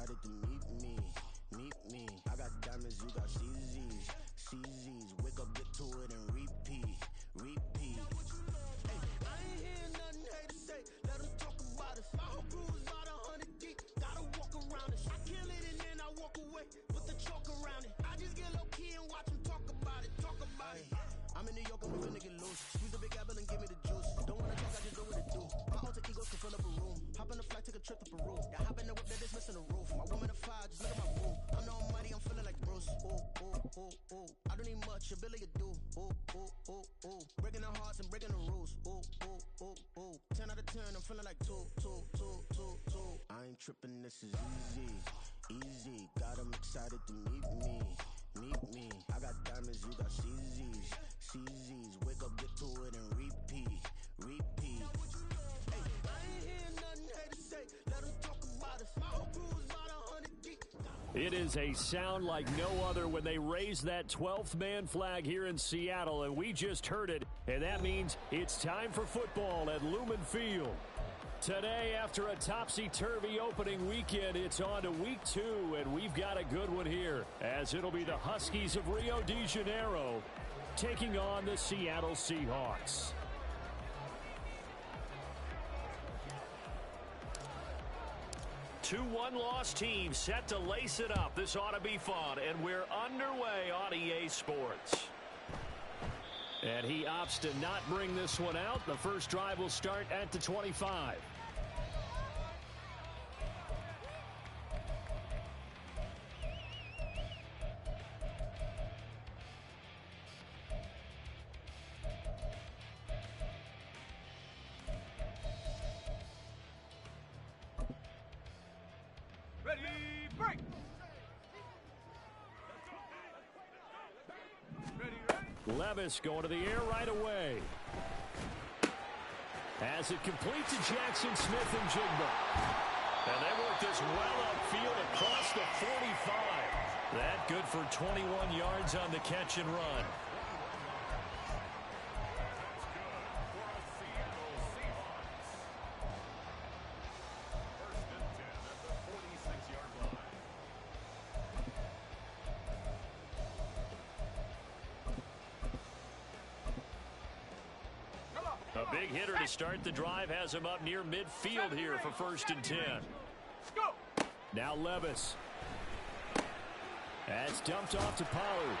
excited to meet me. I got diamonds, you got CZs. Wake up, get to it, and repeat. Hey, I ain't hearing nothing haters say. Let them talk about us. My whole crew is about 100 deep. Gotta walk around it. I kill it and then I walk away. Put the chalk around it. I just get low key and watch them talk about it. I'm in New York, I'm finna get loose. Squeeze the big apple and give me the juice. Don't wanna talk, I just do what it do. My alter egos can fill up a room. Hop on the flight, take a trip to Peru. Yeah, hop in the whip, that is missing the roof. My woman a fire, just look at my boo. I'm the almighty, I'm feeling like Bruce. Ooh. I don't need much, ability to do. Ooh. Breaking the hearts and breaking the rules. Ooh. 10 out of 10, I'm feeling like two. I ain't tripping, this is easy. Got 'em excited to meet me. I got diamonds, you got CZs. Wake up, get to it, and repeat. Hey, I ain't hearing nothing haters say. Let them talk about us. My whole crew is about 100 deep. It is a sound like no other when they raise that 12th man flag here in Seattle, and we just heard it, and that means it's time for football at Lumen Field. Today, after a topsy-turvy opening weekend, it's on to week 2, and we've got a good one here, as it'll be the Huskies of Rio de Janeiro taking on the Seattle Seahawks. Two one-loss teams set to lace it up. This ought to be fun, and we're underway on EA Sports. And he opts to not bring this one out. The first drive will start at the 25. Ready, break! Levis going to the air right away. As it completes to Jackson Smith and Jigba. And they work this well upfield across the 45. That good for 21 yards on the catch and run. A big hitter to start the drive has him up near midfield here for 1st and 10. Go! Now Levis. That's dumped off to Pollard.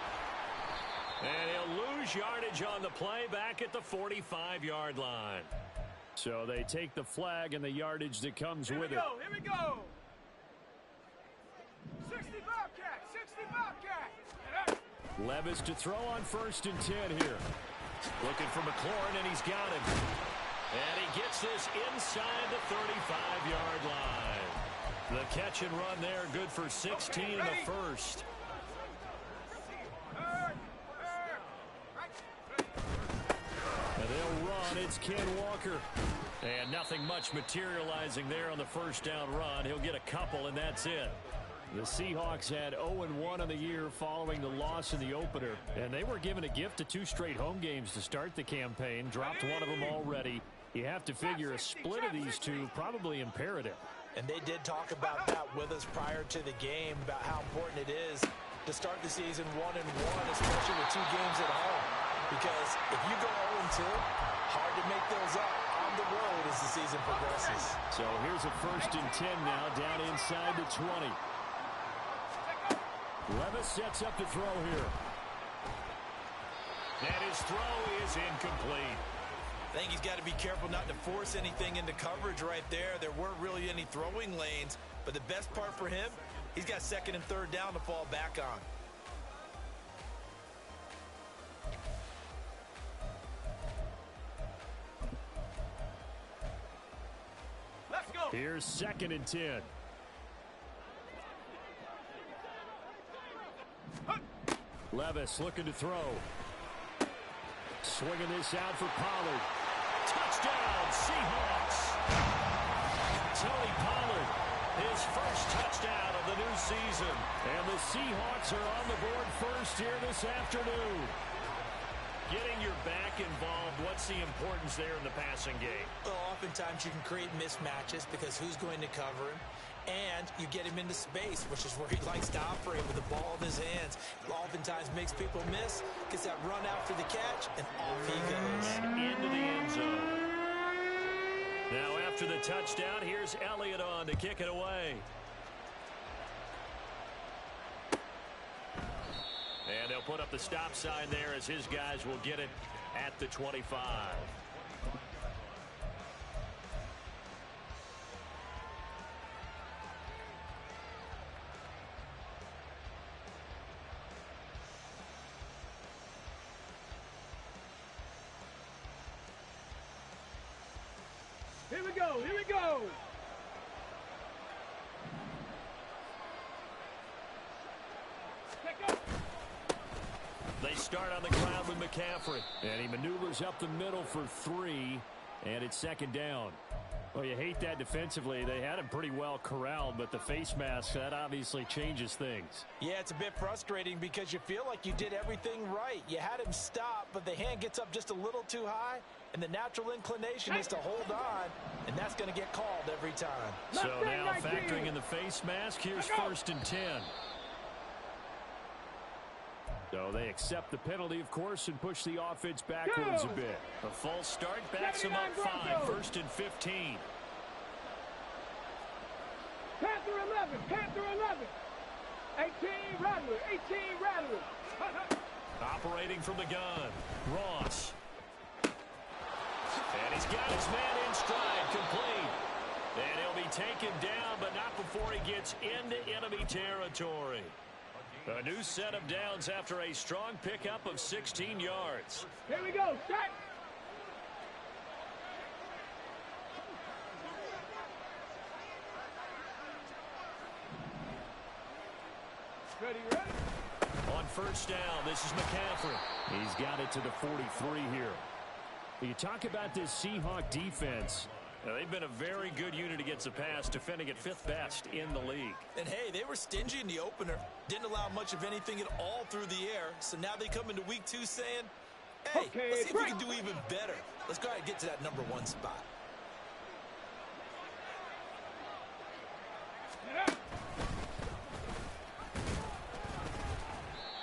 And he'll lose yardage on the play back at the 45-yard line. So they take the flag and the yardage that comes with it. Here we go! 60 Bobcat! Levis to throw on 1st and 10 here. Looking for McLaurin, and he's got him. And he gets this inside the 35-yard line. The catch and run there, good for 16 in the first. And they'll run. It's Ken Walker. And nothing much materializing there on the first down run. He'll get a couple, and that's it. The Seahawks had 0-1 on the year following the loss in the opener, and they were given a gift of 2 straight home games to start the campaign, dropped one of them already. You have to figure a split of these two probably imperative. And they did talk about that with us prior to the game, about how important it is to start the season 1-1, especially with 2 games at home. Because if you go 0-2, hard to make those up on the road as the season progresses. So here's a 1st and 10 now, down inside the 20. Levis sets up to throw here. And his throw is incomplete. I think he's got to be careful not to force anything into coverage right there. There weren't really any throwing lanes, but the best part for him, he's got 2nd and 3rd down to fall back on. Let's go! Here's 2nd and 10. Levis looking to throw. Swinging this out for Pollard. Touchdown, Seahawks! Tony Pollard, his first touchdown of the new season. And the Seahawks are on the board first here this afternoon. Getting your back involved, what's the importance there in the passing game? Well, oftentimes you can create mismatches because who's going to cover him? And you get him into space, which is where he likes to operate with the ball in his hands. Oftentimes makes people miss, gets that run after the catch, and off he goes. And into the end zone. Now after the touchdown, here's Elliott on to kick it away. And they'll put up the stop sign there as his guys will get it at the 25. Here we go, here we go. Check up. They start on the ground with McCaffrey. And he maneuvers up the middle for 3. And it's second down. Well, you hate that defensively. They had him pretty well corralled, but the face mask, that obviously changes things. Yeah, it's a bit frustrating because you feel like you did everything right. You had him stop, but the hand gets up just a little too high, and the natural inclination is to hold on, and that's going to get called every time. So now factoring in the face mask, here's 1st and 10. So they accept the penalty, of course, and push the offense backwards a bit. A false start backs them up 5, 1st and 15. Panther 11, Panther 11. 18 Rattler, 18 Rattler. Operating from the gun, Ross. And he's got his man in stride, complete. And he'll be taken down, but not before he gets into enemy territory. A new set of downs after a strong pickup of 16 yards. Here we go, set. Ready, ready. On 1st down, this is McCaffrey. He's got it to the 43 here. You talk about this Seahawk defense. Now, they've been a very good unit against the pass, defending at 5th best in the league. And, hey, they were stingy in the opener. Didn't allow much of anything at all through the air. So now they come into week 2 saying, hey, let's see if we can do even better. Let's go ahead and get to that number 1 spot.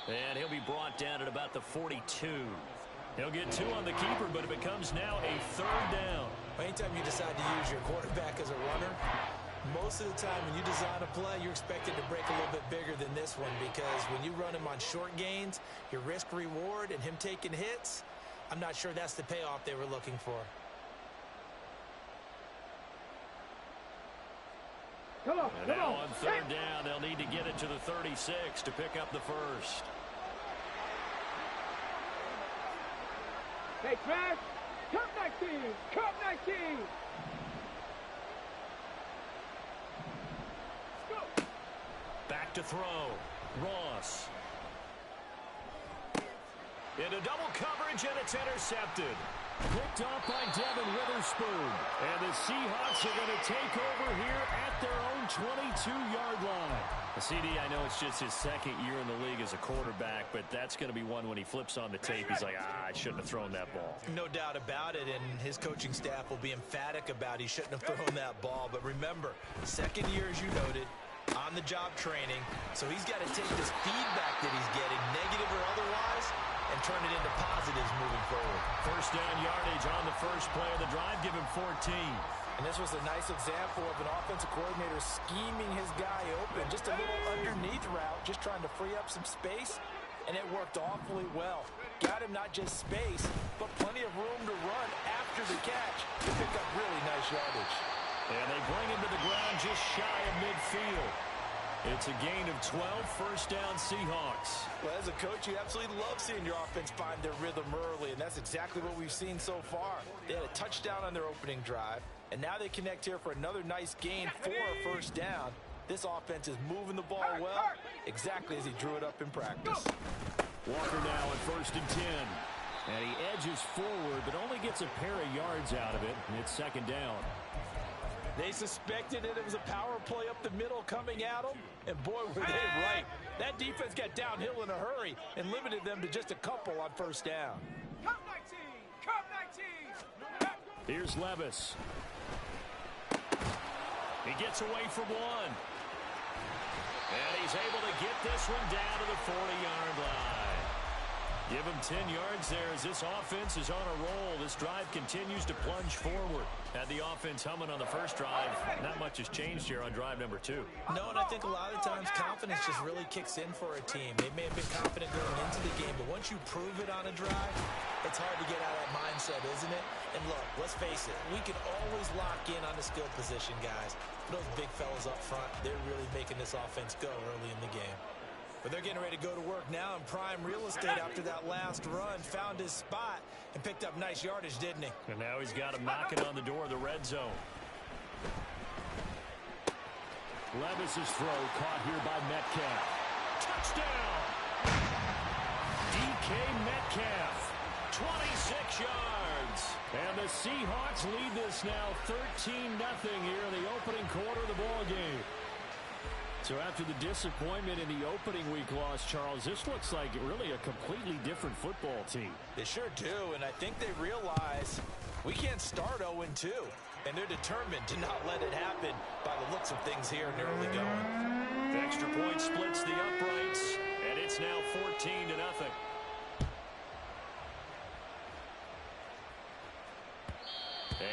And he'll be brought down at about the 42. He'll get 2 on the keeper, but it becomes now a 3rd down. Anytime you decide to use your quarterback as a runner, most of the time when you design a play, you're expected to break a little bit bigger than this one because when you run him on short gains, your risk-reward and him taking hits, I'm not sure that's the payoff they were looking for. Come on, and now on 3rd down, they'll need to get it to the 36 to pick up the 1st. Hey, Trash, come 19, come 19. Go. Back to throw. Ross. Into double coverage, and it's intercepted. Picked off by Devin Witherspoon. And the Seahawks are going to take over here at their own 22-yard line. CD, I know it's just his 2nd year in the league as a quarterback, but that's going to be one when he flips on the tape. He's like, I shouldn't have thrown that ball. No doubt about it, and his coaching staff will be emphatic about he shouldn't have thrown that ball. But remember, 2nd year, as you noted, on-the-job training, so he's got to take this feedback that he's getting, negative or otherwise, and turn it into positives moving forward. 1st down yardage on the first play of the drive. Give him 14. And this was a nice example of an offensive coordinator scheming his guy open. Just a little underneath route, just trying to free up some space, and it worked awfully well. Got him not just space, but plenty of room to run after the catch to pick up really nice yardage. And they bring him to the ground just shy of midfield. It's a gain of 12, 1st down Seahawks. Well, as a coach, you absolutely love seeing your offense find their rhythm early, and that's exactly what we've seen so far. They had a touchdown on their opening drive, and now they connect here for another nice gain for a 1st down. This offense is moving the ball well, exactly as he drew it up in practice. Walker now at 1st and 10. And he edges forward, but only gets a pair of yards out of it, and it's 2nd down. They suspected that it was a power play up the middle coming at them, and boy, were they right. That defense got downhill in a hurry and limited them to just a couple on 1st down. Here's Levis. He gets away from one. And he's able to get this one down to the 40-yard line. Give him 10 yards there as this offense is on a roll. This drive continues to plunge forward. Had the offense humming on the first drive. Not much has changed here on drive number 2. No, and I think a lot of times confidence just really kicks in for a team. They may have been confident going into the game, but once you prove it on a drive, it's hard to get out of that mindset, isn't it? And look, let's face it, we can always lock in on the skill position, guys. Those big fellas up front, they're really making this offense go early in the game. But they're getting ready to go to work now in prime real estate after that last run. Found his spot and picked up nice yardage, didn't he? And now he's got him knocking on the door of the red zone. Levis's throw caught here by Metcalf. Touchdown! DK Metcalf, 26 yards. And the Seahawks lead this now 13-0 here in the opening quarter of the ball game. So after the disappointment in the opening week loss, Charles, this looks like really a completely different football team. They sure do, and I think they realize we can't start 0-2, and they're determined to not let it happen by the looks of things here in the early going. The extra point splits the uprights, and it's now 14-0.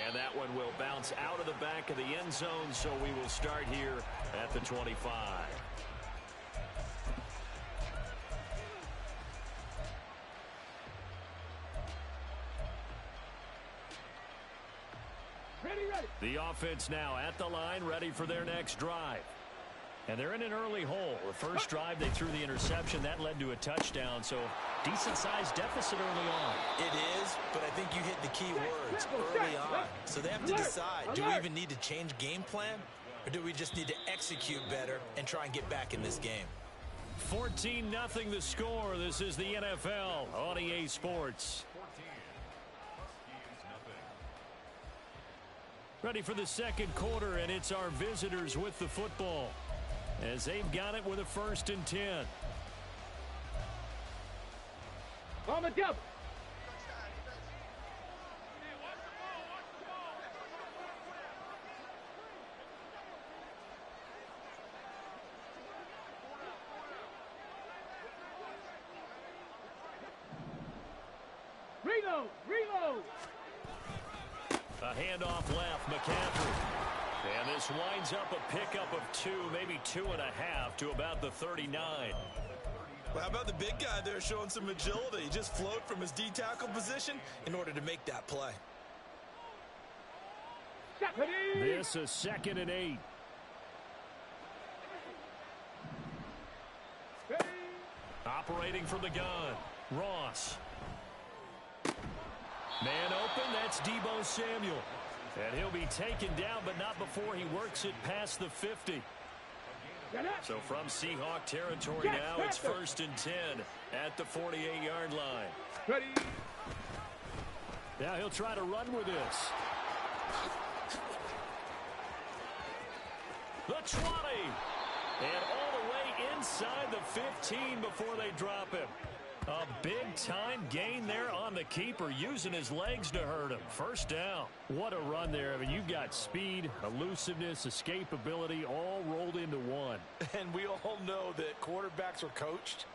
And that one will bounce out of the back of the end zone, so we will start here at the 25. Ready. The offense now at the line, ready for their next drive. And they're in an early hole. The first drive, they threw the interception. That led to a touchdown, so decent-sized deficit early on. It is, but I think you hit the key words early on. So they have to decide, do we even need to change game plan, or do we just need to execute better and try and get back in this game? 14-0 the score. This is the NFL on EA Sports. Ready for the second quarter, and it's our visitors with the football, as they've got it with a 1st and 10. On the double. Reload. A handoff left, McCaffrey. And this winds up a pickup of 2, maybe 2.5 to about the 39. Well, how about the big guy there showing some agility? He just flowed from his D-tackle position in order to make that play. This is 2nd and 8. Operating from the gun, Ross. Man open, that's Deebo Samuel. And he'll be taken down, but not before he works it past the 50. So from Seahawk territory now, it's 1st and 10 at the 48-yard line. Ready. Now he'll try to run with this. The 20. And all the way inside the 15 before they drop him. A big-time gain there on the keeper, using his legs to hurt him. 1st down. What a run there. I mean, you've got speed, elusiveness, escapability, all rolled into one. And we all know that quarterbacks are coached.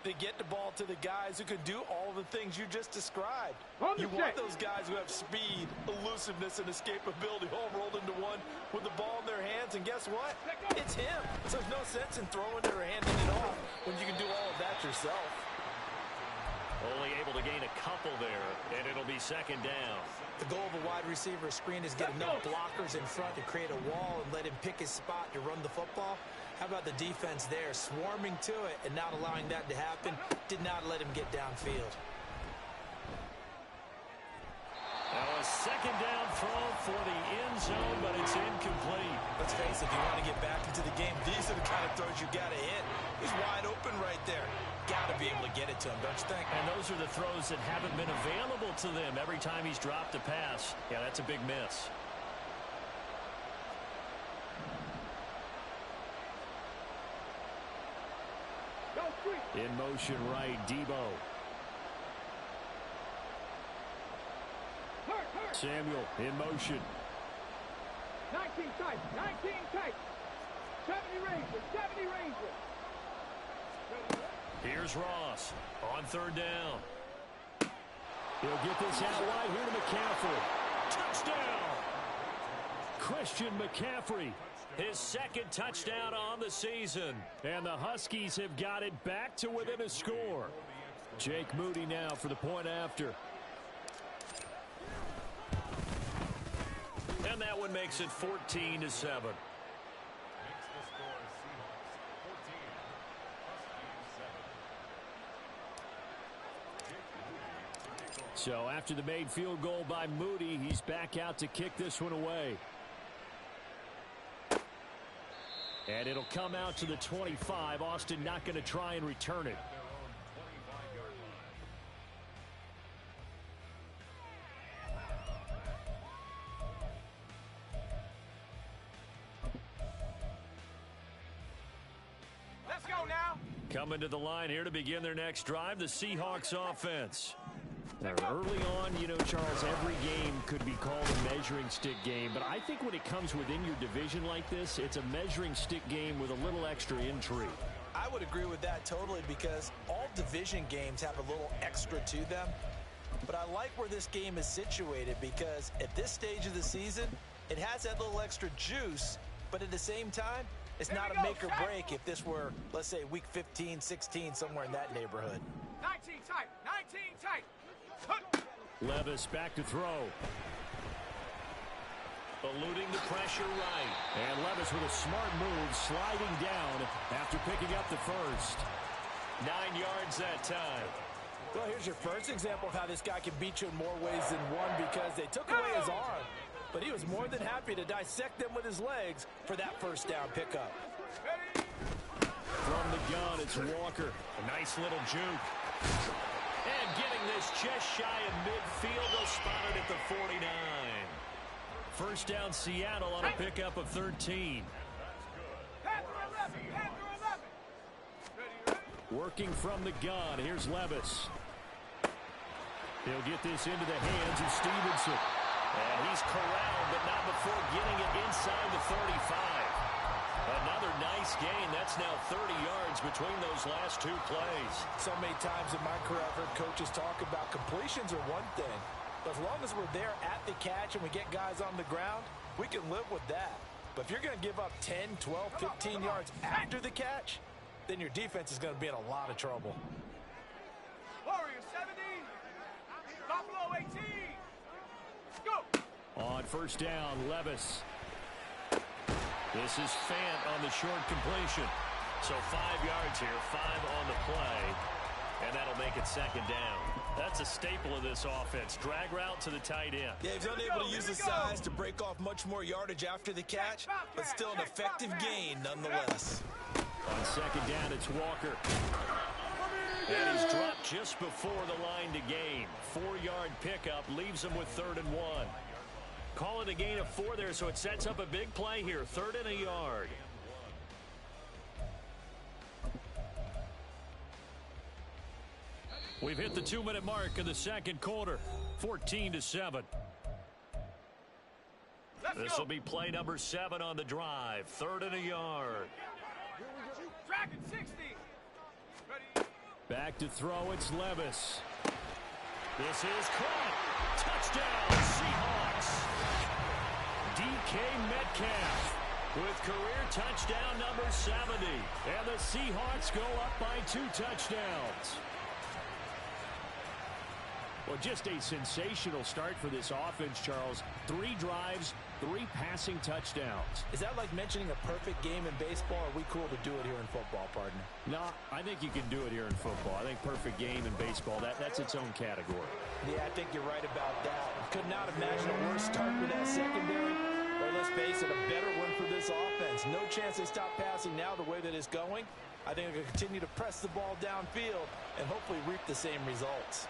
They get the ball to the guys who can do all the things you just described. You want those guys who have speed, elusiveness, and escapability all rolled into one with the ball in their hands. And guess what? It's him. So there's no sense in throwing it or handing it off when you can do all of that yourself. Only able to gain a couple there, and it'll be 2nd down. The goal of a wide receiver screen is get enough blockers in front to create a wall and let him pick his spot to run the football. How about the defense there, swarming to it and not allowing that to happen? Did not let him get downfield. Now a 2nd down throw for the end zone, but it's incomplete. Let's face it, if you want to get back into the game, these are the kind of throws you got to hit. He's wide open right there. Got to be able to get it to him, don't you think? And those are the throws that haven't been available to them every time he's dropped a pass. Yeah, that's a big miss. In motion right, Deebo. Samuel in motion. 19 tight, 19 tight. 70 Ranger, 70 Ranger. Here's Ross on third down. He'll get this out wide here to McCaffrey. Touchdown! Christian McCaffrey, his second touchdown on the season. And the Huskies have got it back to within a score. Jake Moody now for the point after. And that one makes it 14-7. So after the made field goal by Moody, he's back out to kick this one away. And it'll come out to the 25. Austin not going to try and return it. Let's go now. Coming to the line here to begin their next drive, the Seahawks offense. Now, early on, you know, Charles, every game could be called a measuring stick game. But I think when it comes within your division like this, it's a measuring stick game with a little extra intrigue. I would agree with that totally because all division games have a little extra to them. But I like where this game is situated because at this stage of the season, it has that little extra juice. But at the same time, it's not a make or break if this were, let's say, week 15, 16, somewhere in that neighborhood. 19 tight, 19 tight. Levis back to throw. Eluding the pressure right. And Levis with a smart move, sliding down after picking up the first. 9 yards that time. Well, here's your first example of how this guy can beat you in more ways than one because they took away his arm. But he was more than happy to dissect them with his legs for that first down pickup. From the gun, it's Walker. A nice little juke. And getting this just shy of midfield, they'll spot it at the 49. First down, Seattle on a pickup of 13. Working from the gun, here's Levis. He'll get this into the hands of Stevenson. And he's corralled, but not before getting it inside the 35. Another nice gain. That's now 30 yards between those last two plays. So many times in my career, I've heard coaches talk about completions are one thing. But as long as we're there at the catch and we get guys on the ground, we can live with that. But if you're going to give up 10, 12, 15 yards after the catch, then your defense is going to be in a lot of trouble. Warrior 70. Buffalo 18. Go. On first down, Levis. This is Fant on the short completion. So 5 yards here, 5 on the play. And that'll make it second down. That's a staple of this offense. Drag route to the tight end. Yeah, he's unable to use his size to break off much more yardage after the catch, but still an effective gain nonetheless. On second down, it's Walker. And he's dropped just before the line to gain. 4-yard pickup leaves him with 3rd and 1. Call it a gain of 4 there, so it sets up a big play here. 3rd and a yard. We've hit the 2-minute mark in the second quarter. 14-7. This will be play number 7 on the drive. 3rd and a yard. Dragon 60. Ready. Back to throw, it's Levis. This is caught. Touchdown, Seahawks. DK Metcalf with career touchdown number 70. And the Seahawks go up by 2 touchdowns. Well, just a sensational start for this offense, Charles. 3 drives, 3 passing touchdowns. Is that like mentioning a perfect game in baseball, or are we cool to do it here in football, partner? No, I think you can do it here in football. I think perfect game in baseball, that's its own category. Yeah, I think you're right about that. Could not imagine a worse start with that secondary. Or let's face it, a better one for this offense. No chance they stop passing now the way that it's going. I think they're going to continue to press the ball downfield and hopefully reap the same results.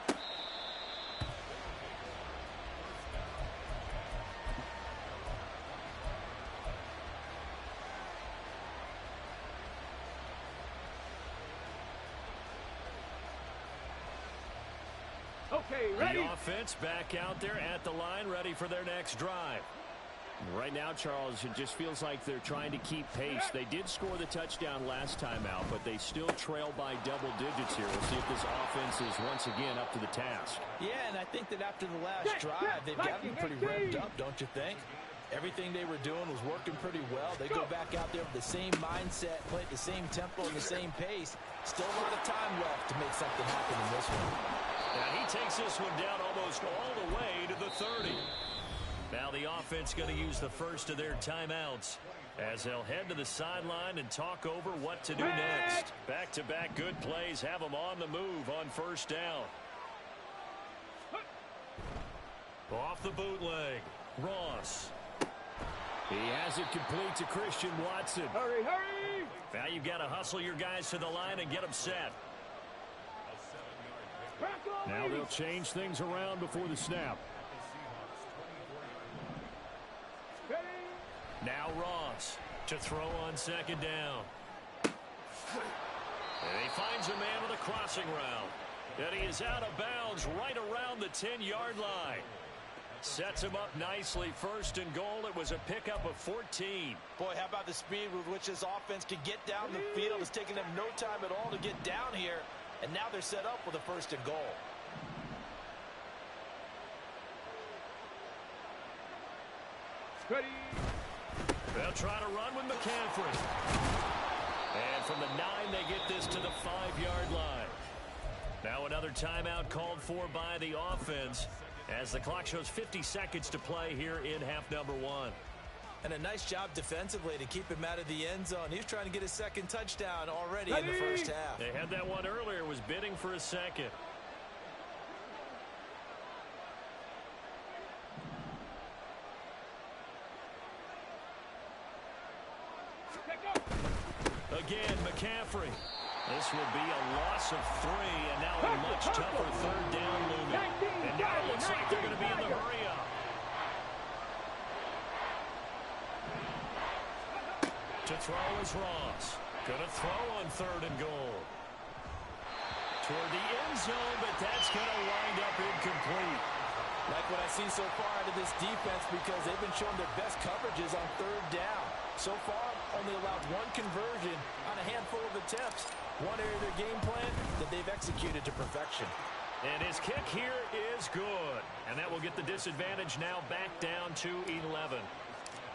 Okay, ready. The offense back out there at the line, ready for their next drive. Right now, Charles, it just feels like they're trying to keep pace. They did score the touchdown last time out, but they still trail by double digits here. We'll see if this offense is once again up to the task. Yeah, and I think that after the last drive, they've got them pretty revved up, don't you think? Everything they were doing was working pretty well. They go back out there with the same mindset, play at the same tempo and the same pace. Still a lot of time left to make something happen in this one. Now he takes this one down almost all the way to the 30. Now the offense going to use the first of their timeouts as they'll head to the sideline and talk over what to do next. Back-to-back good plays have them on the move on first down. Off the bootleg, Ross. He has it complete to Christian Watson. Hurry, hurry! Now you've got to hustle your guys to the line and get them set. Now they'll change things around before the snap. Now Ross to throw on second down. And he finds a man with a crossing route. And he is out of bounds right around the 10-yard line. Sets him up nicely. First and goal. It was a pickup of 14. Boy, how about the speed with which this offense could get down the field? It's taking them no time at all to get down here. And now they're set up with a first and goal. Ready. They'll try to run with McCaffrey. And from the 9, they get this to the 5-yard line. Now another timeout called for by the offense as the clock shows 50 seconds to play here in half number 1. And a nice job defensively to keep him out of the end zone. He's trying to get his second touchdown already in the first half. They had that one earlier, was bidding for a second. Again, McCaffrey. This will be a loss of 3, and now a much tougher third down looming. And now it looks like they're going to be in the hurry-up. To throw is Ross. Going to throw on third and goal. Toward the end zone, but that's going to wind up incomplete. Like what I've seen so far out of this defense because they've been showing their best coverages on third down. So far, only allowed one conversion on a handful of attempts. One area of their game plan that they've executed to perfection. And his kick here is good. And that will get the disadvantage now back down to 11.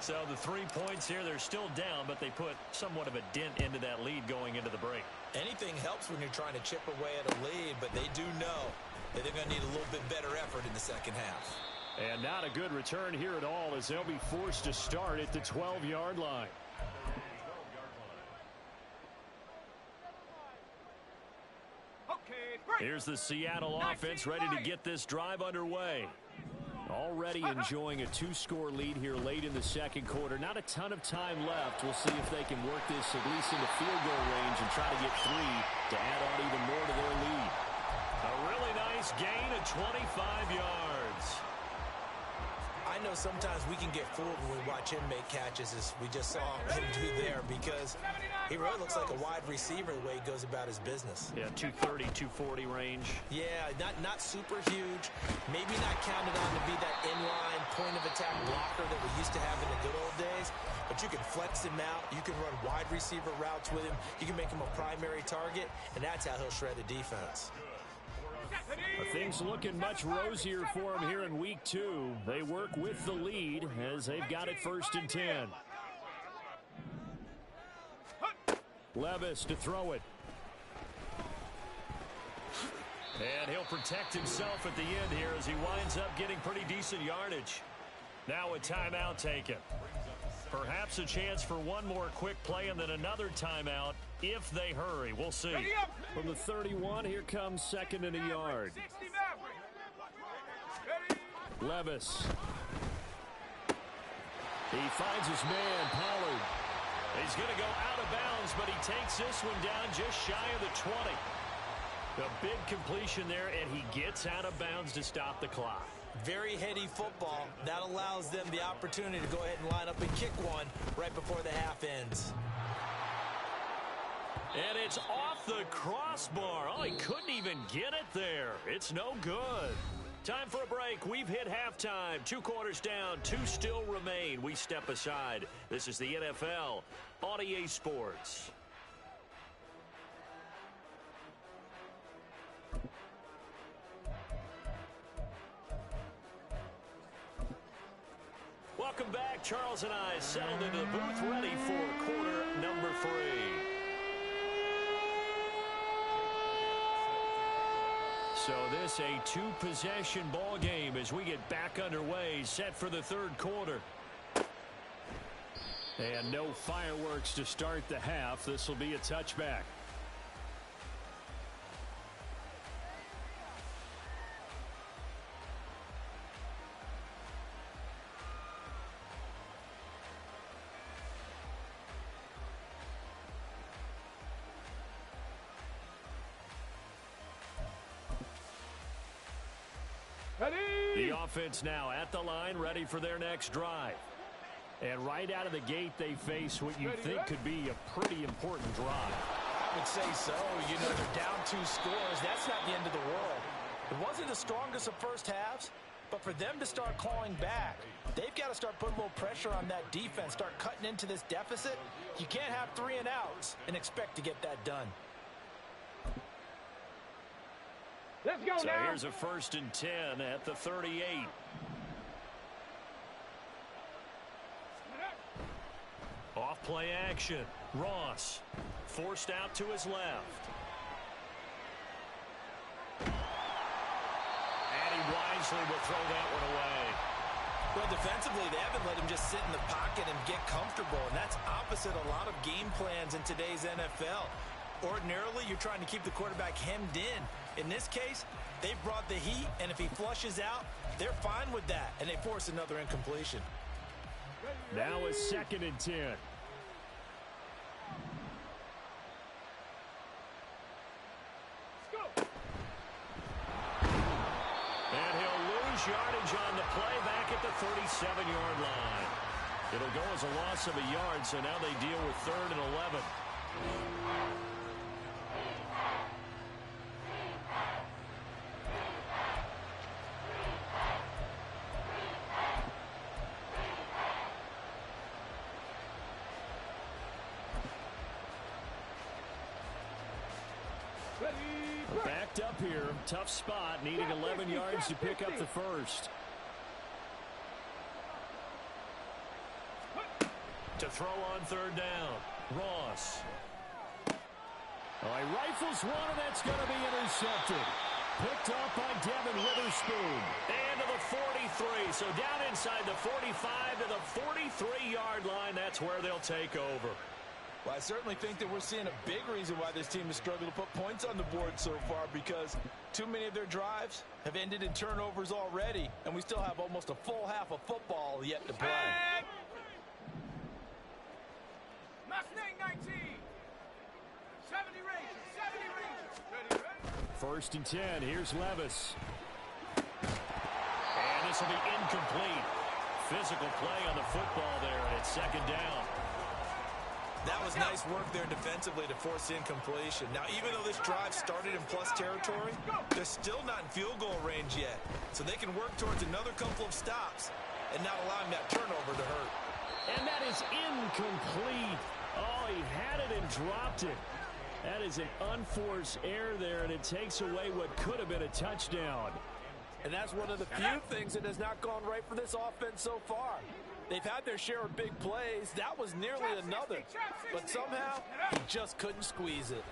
So the 3 points here, they're still down, but they put somewhat of a dent into that lead going into the break. Anything helps when you're trying to chip away at a lead, but they do know that they're going to need a little bit better effort in the second half. And not a good return here at all as they'll be forced to start at the 12-yard line. Here's the Seattle offense ready to get this drive underway. Already enjoying a 2-score lead here late in the second quarter. Not a ton of time left. We'll see if they can work this at least into field goal range and try to get 3 to add on even more to their lead. A really nice gain of 25 yards. I know sometimes we can get fooled when we watch him make catches as we just saw him do there because he really looks like a wide receiver the way he goes about his business. Yeah, 230, 240 range. Yeah, not super huge. Maybe not counted on to be that inline point of attack blocker that we used to have in the good old days. But you can flex him out. You can run wide receiver routes with him. You can make him a primary target, and that's how he'll shred the defense. Things looking much rosier for them here in week 2. They work with the lead as they've got it 1st and 10. Levis to throw it. And he'll protect himself at the end here as he winds up getting pretty decent yardage. Now a timeout taken. Perhaps a chance for one more quick play and then another timeout if they hurry. We'll see. From the 31, here comes 2nd and a yard. Levis. He finds his man, Pollard. He's going to go out of bounds, but he takes this one down just shy of the 20. A big completion there, and he gets out of bounds to stop the clock. Very heady football. That allows them the opportunity to go ahead and line up and kick one right before the half ends. And it's off the crossbar. Oh, he couldn't even get it there. It's no good. Time for a break. We've hit halftime. 2 quarters down. 2 still remain. We step aside. This is the NFL on EA Sports. Welcome back. Charles and I settled into the booth, ready for quarter number 3. So this a 2-possession ball game as we get back underway, set for the 3rd quarter. And no fireworks to start the half. This will be a touchback. The offense now at the line, ready for their next drive. And right out of the gate, they face what you think could be a pretty important drive. I would say so. You know, they're down 2 scores. That's not the end of the world. It wasn't the strongest of first halves, but for them to start clawing back, they've got to start putting a little pressure on that defense, start cutting into this deficit. You can't have 3 and outs and expect to get that done. Let's go so now. Here's a 1st and 10 at the 38. Off play action. Ross forced out to his left. And he wisely will throw that one away. Well, defensively, they haven't let him just sit in the pocket and get comfortable, and that's opposite a lot of game plans in today's NFL. Ordinarily, you're trying to keep the quarterback hemmed in. In this case, they've brought the heat, and if he flushes out, they're fine with that, and they force another incompletion. Now a 2nd and 10. And he'll lose yardage on the play back at the 37-yard line. It'll go as a loss of a yard, so now they deal with 3rd and 11. Backed up here. Tough spot. Needing 11 yards to pick up the 1st. To throw on 3rd down. Ross. Oh, he rifles one, and that's going to be intercepted. Picked up by Devin Witherspoon. And to the 43. So down inside the 45 to the 43-yard line. That's where they'll take over. Well, I certainly think that we're seeing a big reason why this team has struggled to put points on the board so far, because too many of their drives have ended in turnovers already, and we still have almost a full half of football yet to play. Mustang 19. 70 Rangers. 1st and 10. Here's Levis. And this will be incomplete. Physical play on the football there, and it's 2nd down. That was nice work there defensively to force incompletion. Now, even though this drive started in plus territory, they're still not in field goal range yet. So they can work towards another couple of stops and not allowing that turnover to hurt. And that is incomplete. Oh, he had it and dropped it. That is an unforced error there, and it takes away what could have been a touchdown. And that's one of the few things that has not gone right for this offense so far. They've had their share of big plays. That was nearly another. But somehow, he just couldn't squeeze it.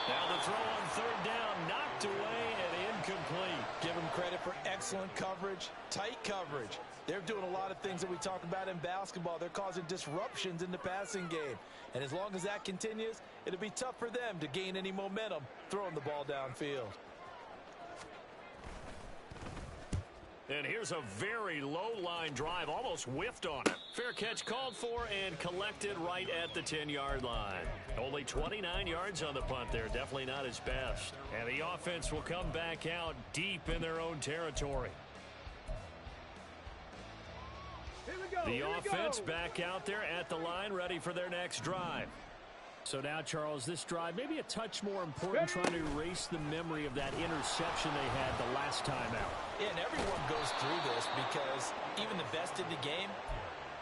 Now the throw on 3rd down, knocked away and incomplete. Give him credit for excellent coverage, tight coverage. They're doing a lot of things that we talk about in basketball. They're causing disruptions in the passing game. And as long as that continues, it'll be tough for them to gain any momentum throwing the ball downfield. And here's a very low-line drive, almost whiffed on it. Fair catch called for and collected right at the 10-yard line. Only 29 yards on the punt there, definitely not his best. And the offense will come back out deep in their own territory. Here we go. The offense back out there at the line, ready for their next drive. So now, Charles, this drive maybe a touch more important, trying to erase the memory of that interception they had the last time out. Yeah, and everyone goes through this because even the best in the game,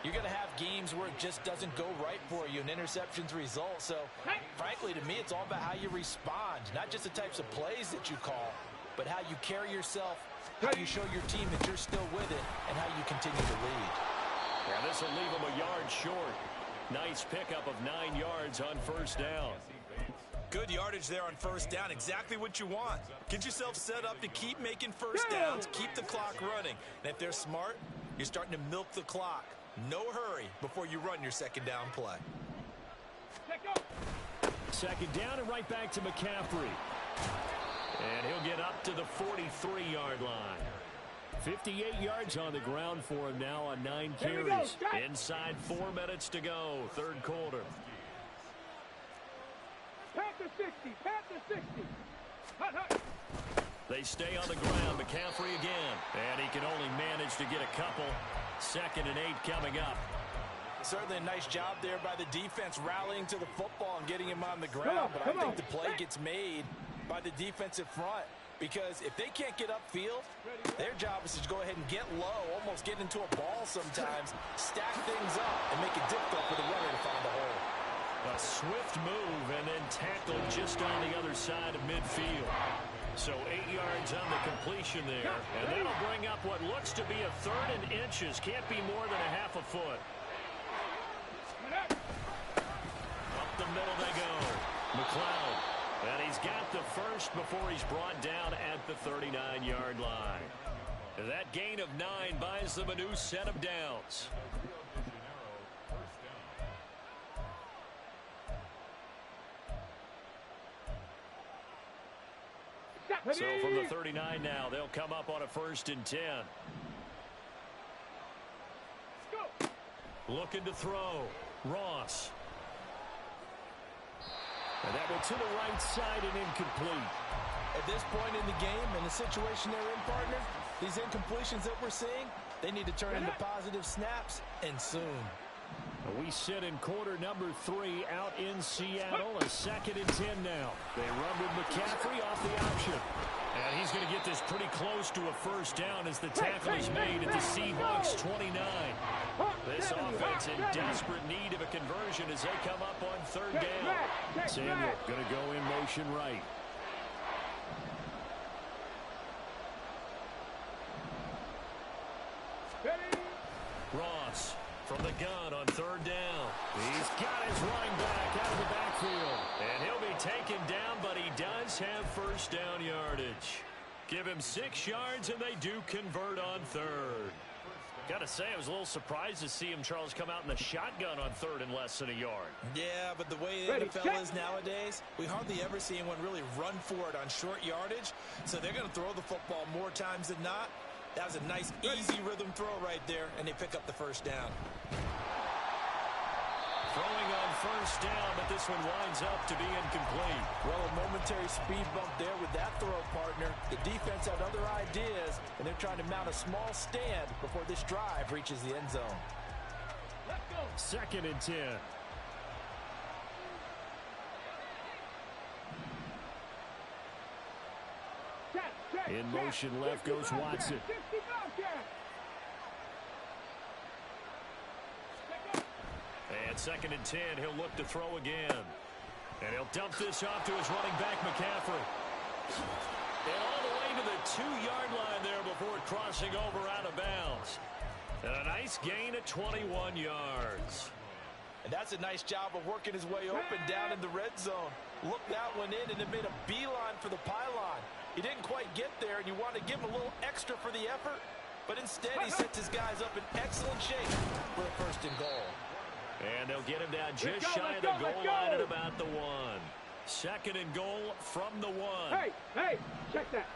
you're going to have games where it just doesn't go right for you, and interceptions result. So, frankly, to me, it's all about how you respond, not just the types of plays that you call, but how you carry yourself, how you show your team that you're still with it, and how you continue to lead. Yeah, this will leave them a yard short. Nice pickup of 9 yards on first down. Good yardage there on first down. Exactly what you want. Get yourself set up to keep making first downs, keep the clock running. And if they're smart, you're starting to milk the clock. No hurry before you run your second down play. Second down and right back to McCaffrey. And he'll get up to the 43-yard line. 58 yards on the ground for him now on 9 carries. Inside 4 minutes to go, third quarter. Pat to 60, pat to 60. Hut, hut. They stay on the ground. McCaffrey again. And he can only manage to get a couple. 2nd and 8 coming up. Certainly a nice job there by the defense rallying to the football and getting him on the ground. But I think the play gets made by the defensive front. Because if they can't get upfield, their job is to go ahead and get low, almost get into a ball sometimes, stack things up, and make it difficult for the runner to find the hole. A swift move and then tackled just on the other side of midfield. So 8 yards on the completion there. And that'll bring up what looks to be a 3rd and inches. Can't be more than a half a foot. Up the middle they go. McLeod. And he's got the first before he's brought down at the 39-yard line. That gain of 9 buys them a new set of downs. So from the 39 now, they'll come up on a 1st and 10. Looking to throw. Ross. And that one to the right side and incomplete. At this point in the game, in the situation they're in, partner, these incompletions that we're seeing, they need to turn into positive snaps, and soon. We sit in quarter number 3 out in Seattle. A 2nd and 10 now. They run with McCaffrey off the option. And he's going to get this pretty close to a first down as the tackle is made at the Seahawks 29. This offense in desperate need of a conversion as they come up on 3rd down. Samuel going to go in motion right. Ross from the gun on 3rd down. He's got his running back out of the backfield. And he'll be taken down, but he does have first down yardage. Give him 6 yards, and they do convert on 3rd. Got to say, I was a little surprised to see him, Charles, come out in the shotgun on 3rd and less than a yard. Yeah, but the way the NFL is nowadays, we hardly ever see anyone really run for it on short yardage. So they're going to throw the football more times than not. That was a nice, easy rhythm throw right there, and they pick up the first down. Throwing on first down, but this one winds up to be incomplete. Well, a momentary speed bump there with that throw, partner. The defense had other ideas, and they're trying to mount a small stand before this drive reaches the end zone. 2nd and 10. In motion left goes Watson. And 2nd and 10, he'll look to throw again. And he'll dump this off to his running back, McCaffrey. And all the way to the 2-yard line there before crossing over out of bounds. And a nice gain of 21 yards. And that's a nice job of working his way open down in the red zone. Looked that one in and it made a beeline for the pylon. He didn't quite get there, and you want to give him a little extra for the effort. But instead, he sets his guys up in excellent shape for a 1st and goal. And they'll get him down just shy of the goal line at about the 1. 2nd and goal from the 1. Hey, check that.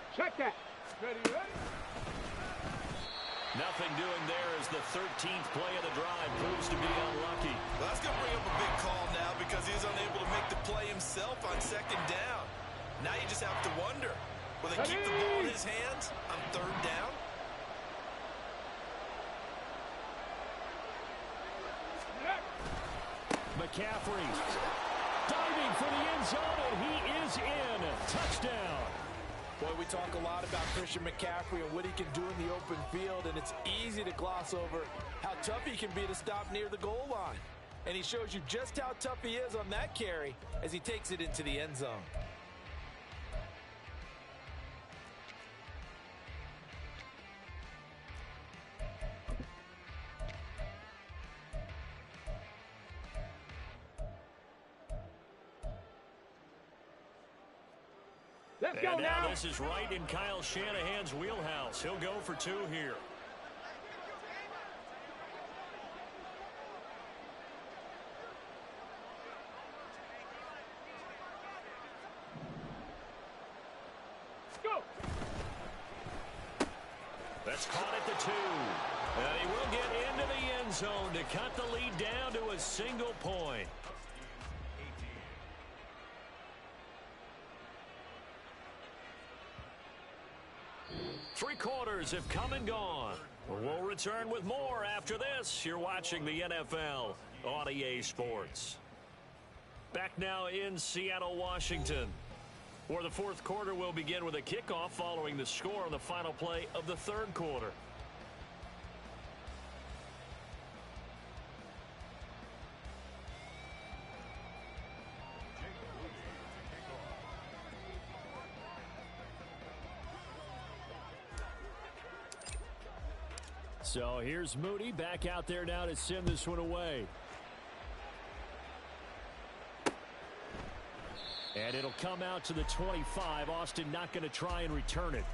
Ready? Nothing doing there as the 13th play of the drive proves to be unlucky. Well, that's going to bring up a big call now because he's unable to make the play himself on 2nd down. Now you just have to wonder, will they keep the ball in his hands on 3rd down? McCaffrey. Diving for the end zone, and he is in. Touchdown. Boy, we talk a lot about Christian McCaffrey and what he can do in the open field, and it's easy to gloss over how tough he can be to stop near the goal line. And he shows you just how tough he is on that carry as he takes it into the end zone. Let's go And now now. this is right in Kyle Shanahan's wheelhouse. He'll go for 2 here. Go. That's caught at the 2. And he will get into the end zone to cut the lead down to a single point. Three quarters have come and gone. We'll return with more after this. You're watching the NFL on EA Sports. Back now in Seattle, Washington, where the fourth quarter will begin with a kickoff following the score on the final play of the third quarter. So here's Moody back out there now to send this one away. And it'll come out to the 25. Austin not going to try and return it.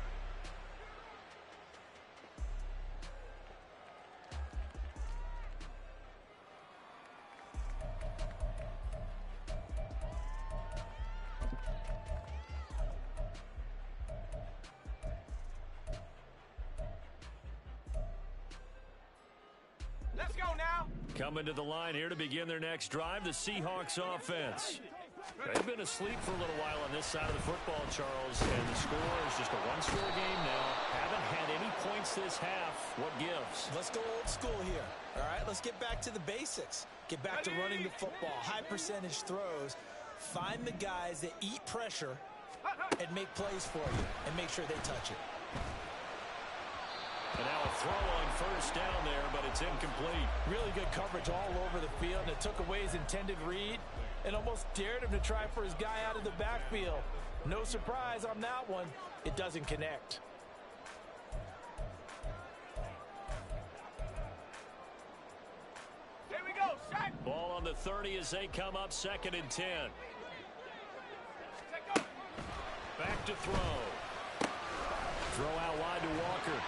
Let's go now. Coming to the line here to begin their next drive, the Seahawks offense. They've been asleep for a little while on this side of the football, Charles, and the score is just a one-score game now. Haven't had any points this half. What gives? Let's go old school here. All right, let's get back to the basics. Get back to running the football, high percentage throws. Find the guys that eat pressure and make plays for you and make sure they touch it. And now a throw on first down there, but it's incomplete. Really good coverage all over the field, and it took away his intended read and almost dared him to try for his guy out of the backfield. No surprise on that one. It doesn't connect. Here we go. Sack. Ball on the 30 as they come up 2nd and 10. Take off. Back to throw. Throw out wide to Walker.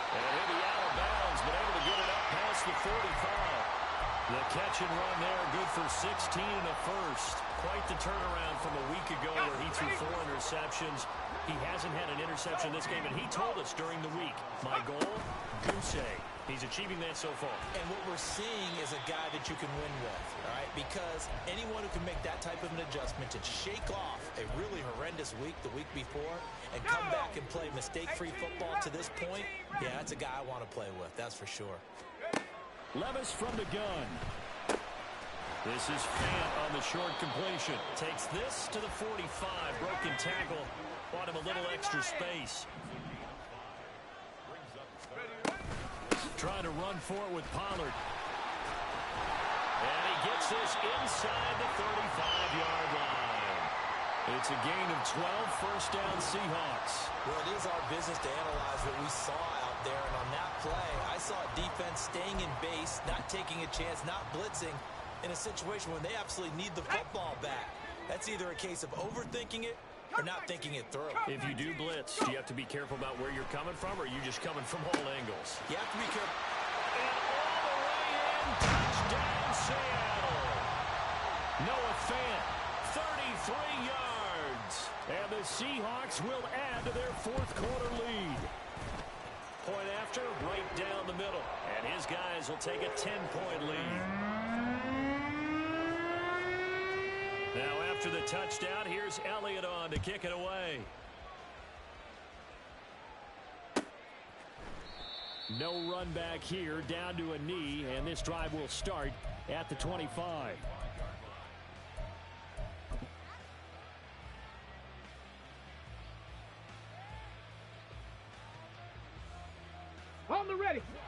And he'll be out of bounds, but able to get it up past the 45. The catch and run there, good for 16 and a first. Quite the turnaround from a week ago where he threw 4 interceptions. He hasn't had an interception this game, and he told us during the week, my goal, goose egg. He's achieving that so far. And what we're seeing is a guy that you can win with, all right? Because anyone who can make that type of an adjustment and shake off a really horrendous week the week before and come back and play mistake-free football to this point, yeah, that's a guy I want to play with, that's for sure. Levis from the gun. This is Fant on the short completion. Takes this to the 45. Broken tackle. Bought him a little extra space. Trying to run for it with Pollard. And he gets this inside the 35-yard line. It's a gain of 12, first down Seahawks. Well, it is our business to analyze what we saw out there. And on that play, I saw a defense staying in base, not taking a chance, not blitzing in a situation when they absolutely need the football back. That's either a case of overthinking it or not thinking it through. If you do blitz, do you have to be careful about where you're coming from, or are you just coming from all angles? You have to be careful. And all the way in, touchdown Seattle. Noah Fant, 33 yards. And the Seahawks will add to their fourth quarter lead. Point after, right down the middle. And his guys will take a 10-point lead. Now after the touchdown, here's Elliott on to kick it away. No run back here, down to a knee, and this drive will start at the 25.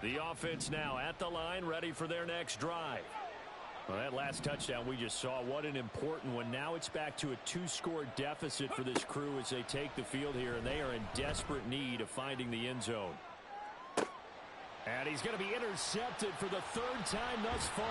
The offense now at the line, ready for their next drive. Well, that last touchdown we just saw, what an important one. Now it's back to a 2-score deficit for this crew as they take the field here, and they are in desperate need of finding the end zone. And he's going to be intercepted for the 3rd time thus far.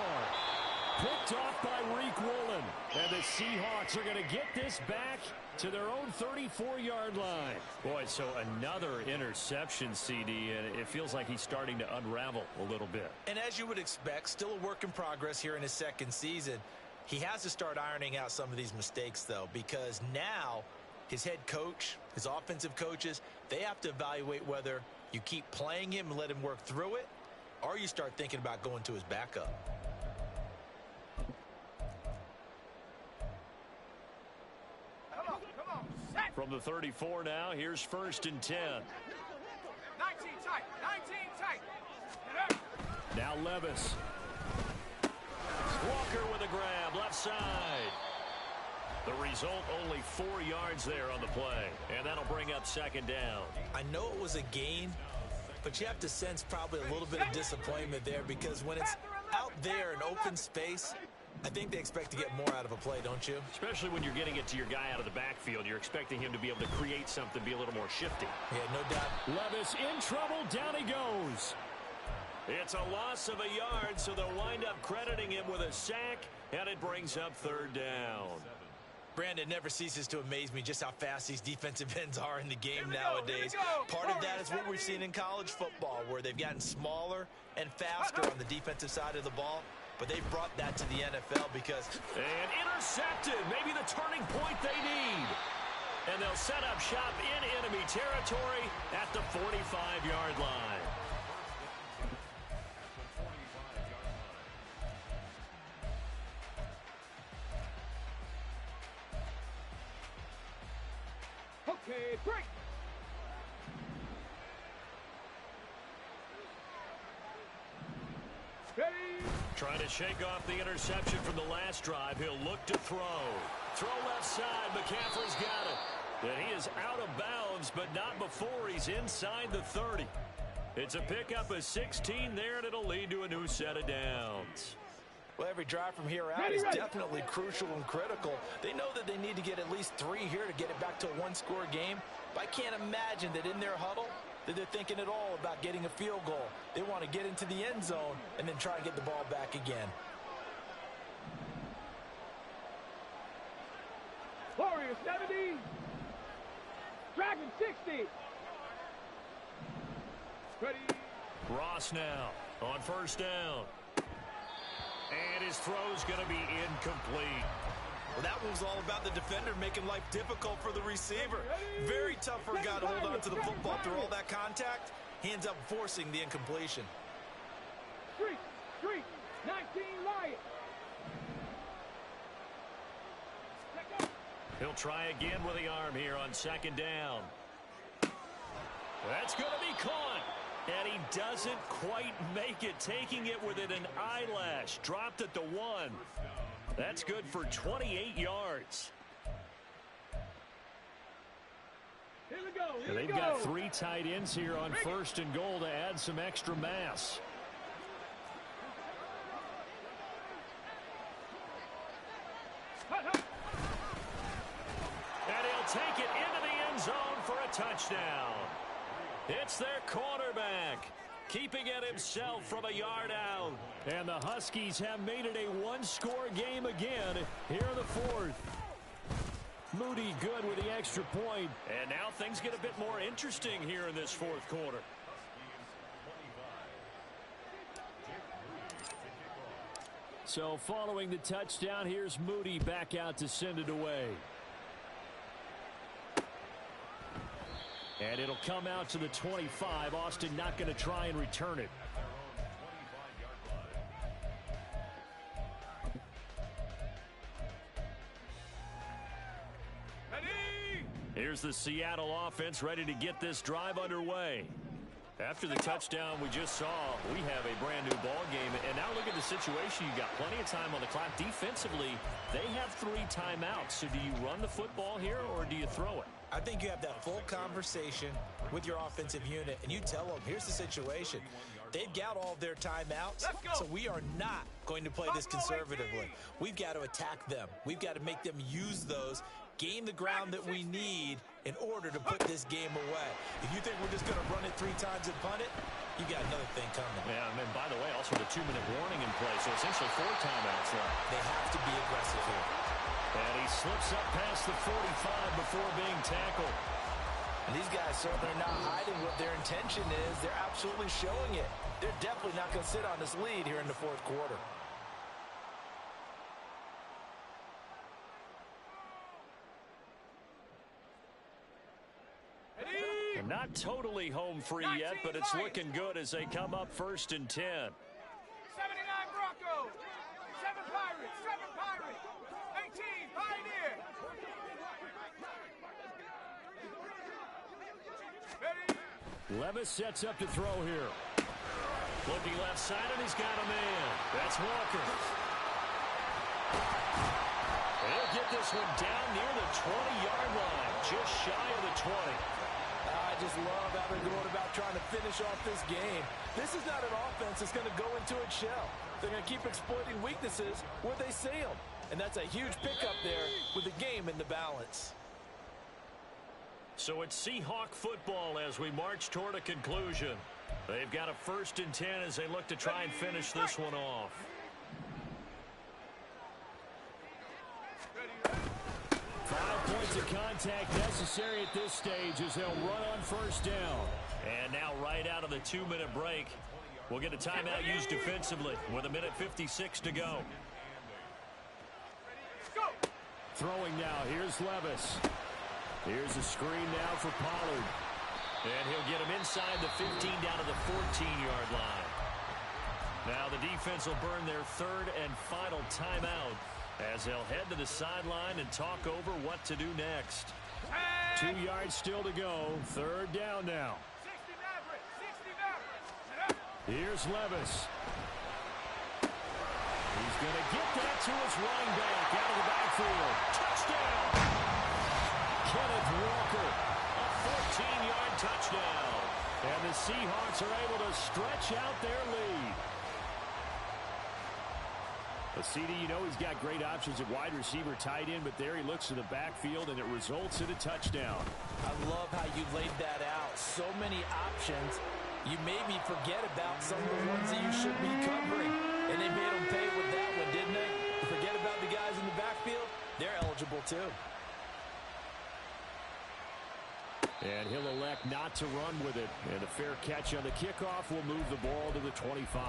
Picked off by Reek Woolen. And the Seahawks are going to get this back to their own 34-yard line. Boy, so another interception, CD, and it feels like he's starting to unravel a little bit. And as you would expect, still a work in progress here in his 2nd season. He has to start ironing out some of these mistakes, though, because now his head coach, his offensive coaches, they have to evaluate whether you keep playing him and let him work through it, or you start thinking about going to his backup. From the 34 now, here's 1st and 10. 19 tight, 19 tight. Now Levis. Walker with a grab, left side. The result, only 4 yards there on the play. And that'll bring up 2nd down. I know it was a gain, but you have to sense probably a little bit of disappointment there, because when it's out there in open space, I think they expect to get more out of a play, don't you? Especially when you're getting it to your guy out of the backfield. You're expecting him to be able to create something, be a little more shifty. Yeah, no doubt. Levis in trouble. Down he goes. It's a loss of a yard, so they'll wind up crediting him with a sack, and it brings up 3rd down. Brandon, never ceases to amaze me just how fast these defensive ends are in the game nowadays. Part of that is what we've seen in college football, where they've gotten smaller and faster on the defensive side of the ball. But they've brought that to the NFL because... And intercepted. Maybe the turning point they need. And they'll set up shop in enemy territory at the 45-yard line. Okay, break. Ready. Trying to shake off the interception from the last drive. He'll look to throw. Throw left side. McCaffrey's got it. And he is out of bounds, but not before he's inside the 30. It's a pickup of 16 there, and it'll lead to a new set of downs. Well, every drive from here out is definitely crucial and critical. They know that they need to get at least 3 here to get it back to a 1-score game. But I can't imagine that in their huddle that they're thinking at all about getting a field goal. They want to get into the end zone and then try and get the ball back again. Warriors 70. Dragon 60. Ready. Ross now on 1st down. And his throw's going to be incomplete. Well, that one was all about the defender making life difficult for the receiver. Very tough for a guy to hold on to the football through all that contact. He ends up forcing the incompletion. Street, 19 Riot. He'll try again with the arm here on 2nd down. That's going to be caught. And he doesn't quite make it, taking it within an eyelash. Dropped at the 1. That's good for 28 yards. Here we go. And they've got 3 tight ends here on 1st and goal to add some extra mass. And he'll take it into the end zone for a touchdown. It's their quarterback, keeping it himself from a yard out. And the Huskies have made it a 1-score game again here in the 4th. Moody good with the extra point. And now things get a bit more interesting here in this 4th quarter. So following the touchdown, here's Moody back out to send it away. And it'll come out to the 25. Austin not going to try and return it. Ready. Here's the Seattle offense ready to get this drive underway. After the touchdown we just saw, we have a brand new ball game. And now look at the situation. You got plenty of time on the clock. Defensively, they have 3 timeouts. So do you run the football here or do you throw it? I think you have that full conversation with your offensive unit, and you tell them, here's the situation. They've got all of their timeouts, so we are not going to play this conservatively. We've got to attack them. We've got to make them use those, gain the ground that we need in order to put this game away. If you think we're just going to run it 3 times and punt it, you got another thing coming. Yeah, and then, by the way, also the 2-minute warning in play, so essentially 4 timeouts left. They have to be aggressive here. And he slips up past the 45 before being tackled. And these guys certainly are not hiding what their intention is. They're absolutely showing it. They're definitely not going to sit on this lead here in the 4th quarter. And not totally home free yet, but it's looking good as they come up 1st and 10. 79 Broncos, 7 Pirates, 7 Pirates, 18 Pioneer. Ready? Levis sets up to throw here. Looking left side, and he's got a man. That's Walker. He'll get this one down near the 20-yard line, just shy of the 20. I just love how they're going about trying to finish off this game. This is not an offense that's going to go into its shell. They're going to keep exploiting weaknesses where they see them. And that's a huge pickup there with the game in the balance. So it's Seahawk football as we march toward a conclusion. They've got a 1st and 10 as they look to try and finish this one off. Points of contact necessary at this stage as they'll run on 1st down. And now right out of the 2-minute break, we'll get a timeout used defensively with 1:56 to go. Throwing now, here's Levis. Here's a screen now for Pollard. And he'll get him inside the 15 down to the 14-yard line. Now the defense will burn their 3rd and final timeout as they'll head to the sideline and talk over what to do next. 2 yards still to go. 3rd down now. 60 Here's Levis. He's going to get that to his running back out of the backfield. Touchdown! Kenneth Walker, a 14-yard touchdown. And the Seahawks are able to stretch out their lead. But CD, you know he's got great options at wide receiver, tight end, but there he looks to the backfield, and it results in a touchdown. I love how you laid that out. So many options. You made me forget about some of the ones that you should be covering. And they made them pay with that one, didn't they? Forget about the guys in the backfield. They're eligible, too. And he'll elect not to run with it. And a fair catch on the kickoff will move the ball to the 25.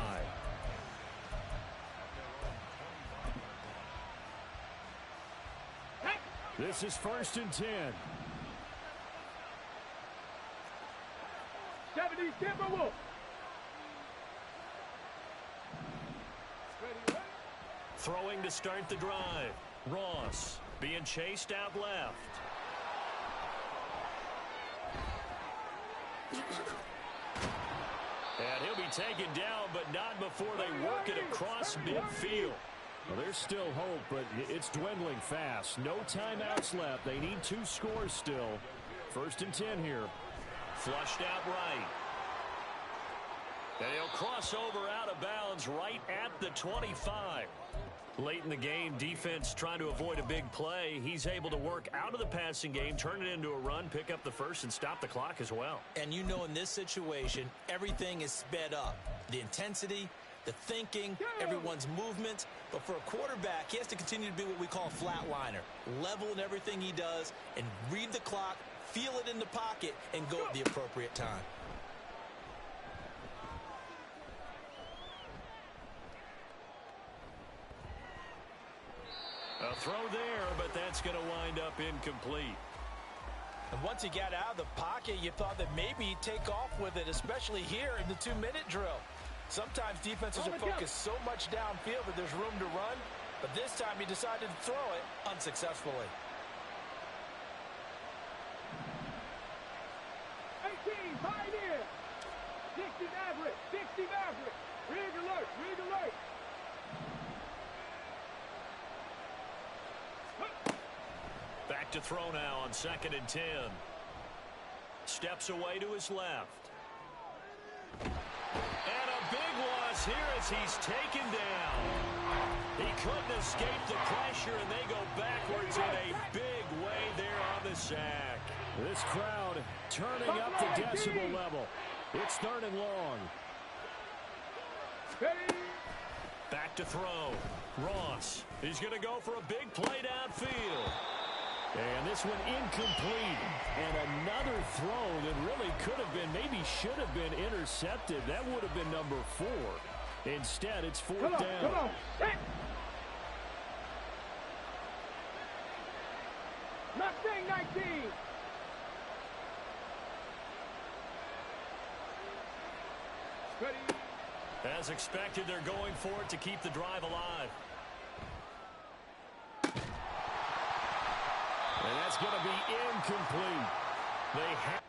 This is 1st and 10. 70 Timberwolves. Throwing to start the drive. Ross being chased out left. And he'll be taken down, but not before they work it across midfield. Well, there's still hope, but it's dwindling fast. No timeouts left. They need 2 scores still. 1st and 10 here. Flushed out right. And he'll cross over out of bounds right at the 25. Late in the game, defense trying to avoid a big play. He's able to work out of the passing game, turn it into a run, pick up the 1st, and stop the clock as well. And you know in this situation, everything is sped up. The intensity, the thinking, everyone's movement. But for a quarterback, he has to continue to be what we call a flatliner. Level in everything he does and read the clock, feel it in the pocket, and go at the appropriate time. A throw there, but that's going to wind up incomplete. And once he got out of the pocket, you thought that maybe he'd take off with it, especially here in the 2-minute drill. Sometimes defenses are focused so much downfield that there's room to run, but this time he decided to throw it unsuccessfully. 18 Pioneer. 60 Maverick. 60 Maverick. Rig alert. Rig alert. Back to throw now on 2nd and 10. Steps away to his left. And a here as he's taken down. He couldn't escape the pressure, and they go backwards in a big way there on the sack. This crowd turning up the decibel level. It's 3rd and long. Back to throw. Ross is going to go for a big play downfield. And this one incomplete. And another throw that really could have been, maybe should have been intercepted. That would have been number 4. Instead, it's 4th down. Come on. Mustang 19. Ready. As expected, they're going for it to keep the drive alive. And that's going to be incomplete. They have...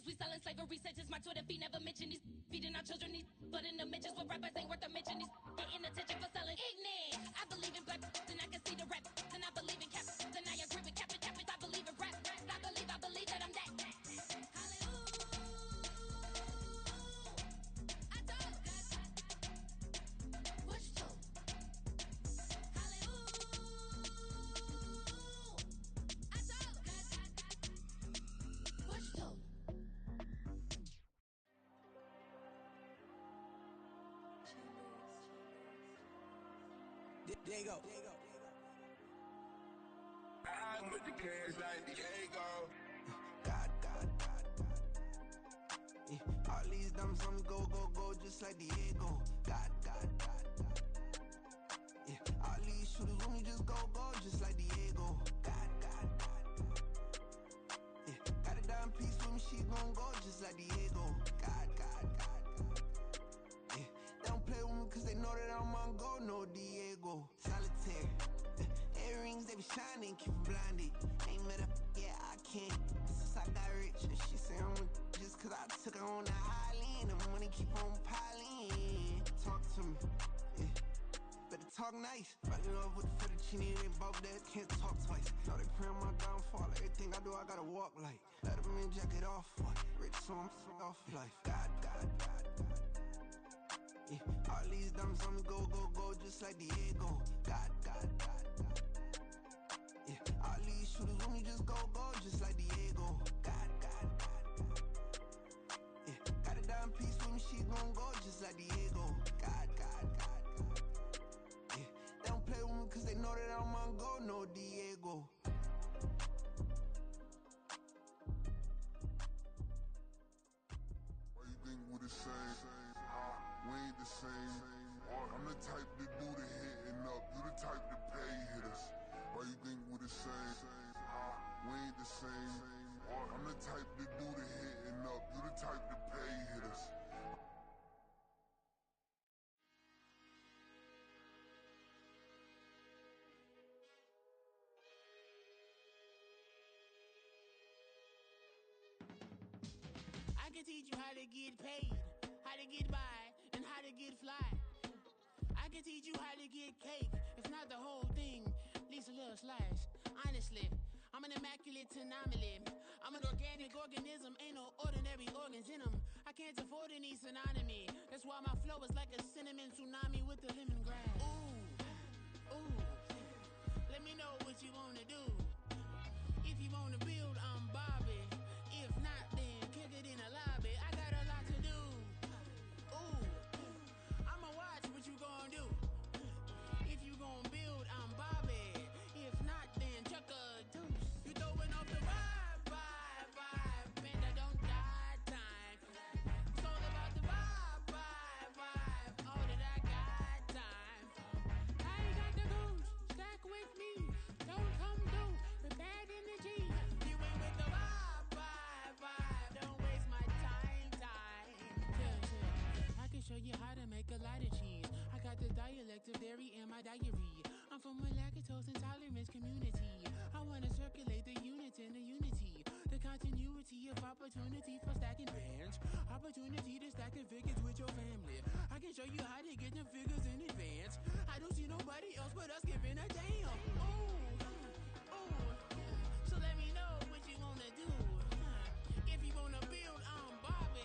We selling slavery sentences. My Twitter feed never mention these feeding our children. These but in the mentions with rappers ain't worth a mention. These getting attention for selling ignorant. I believe in black and I can see the rap. And I believe in cap. And I agree with cap. I believe in rap. I believe that I'm that. Diego. I'm with the cash like Diego. God. Yeah, all these dumb sums go, just like Diego. God. Yeah, all these shooters when we just go, just like Diego. God. Yeah, got a dime piece with me, she gon' go just like Diego. God. Yeah, they don't play with me cause they know that I'm on go, no Diego. Solitaire, earrings they be shining, keep blinded. Ain't met up, yeah I can't. Since I got rich, she say I'm just cause I took her on the island. The money keep on piling. Talk to me, yeah. Better talk nice. Falling up with the fettuccine, they both that can't talk twice. Now they pray on my downfall. Everything I do, I gotta walk like. Let them in, jacket off. Rich, so I'm off life. God. Yeah, all these dumb sums go, just like Diego. God. Yeah, all these shooters when we just go, just like Diego. God. Yeah, got a dime piece with me, she gon' go just like Diego. God. Yeah, they don't play with me cause they know that I'm on go, no Diego. Why you think we the same? We ain't the same. I'm the type to do the hitting up. You the type to pay hitters. Why you think we the same? We ain't the same. I'm the type to do the hitting up. You the type to pay hitters. I can teach you how to get paid, how to get by, and how to get fly. I can teach you how to get cake, if not the whole thing, at least a little slice. Honestly, I'm an immaculate anomaly. I'm I'm an organic organism, ain't no ordinary organs in them. I can't afford any synonymy. That's why my flow is like a cinnamon tsunami with the lemongrass. Ooh, ooh. Let me know what you wanna do. If you wanna build, I'm Bobby. If not, then kick it in the lobby. I got a lot to do. Ooh, I'ma watch what you gonna do. If you gon' build, I'm Bobby. If not, then chuck a deuce. You throwing off the vibe. Man, I don't got time. It's all about the vibe. All that I got time. I ain't got the goose. Stack with me. Don't come through with bad energy. You ain't with the vibe. Don't waste my time. Yeah. I can show you how to make a lot of cheese. I got the dialect of dairy in my diary. I'm from a lactose intolerance community. I wanna circulate the units in the unity. The continuity of opportunity for stacking bands. Opportunity to stack the figures with your family. I can show you how to get the figures in advance. I don't see nobody else but us giving a damn. Ooh. So let me know what you wanna do. If you wanna build, I'm Bobby.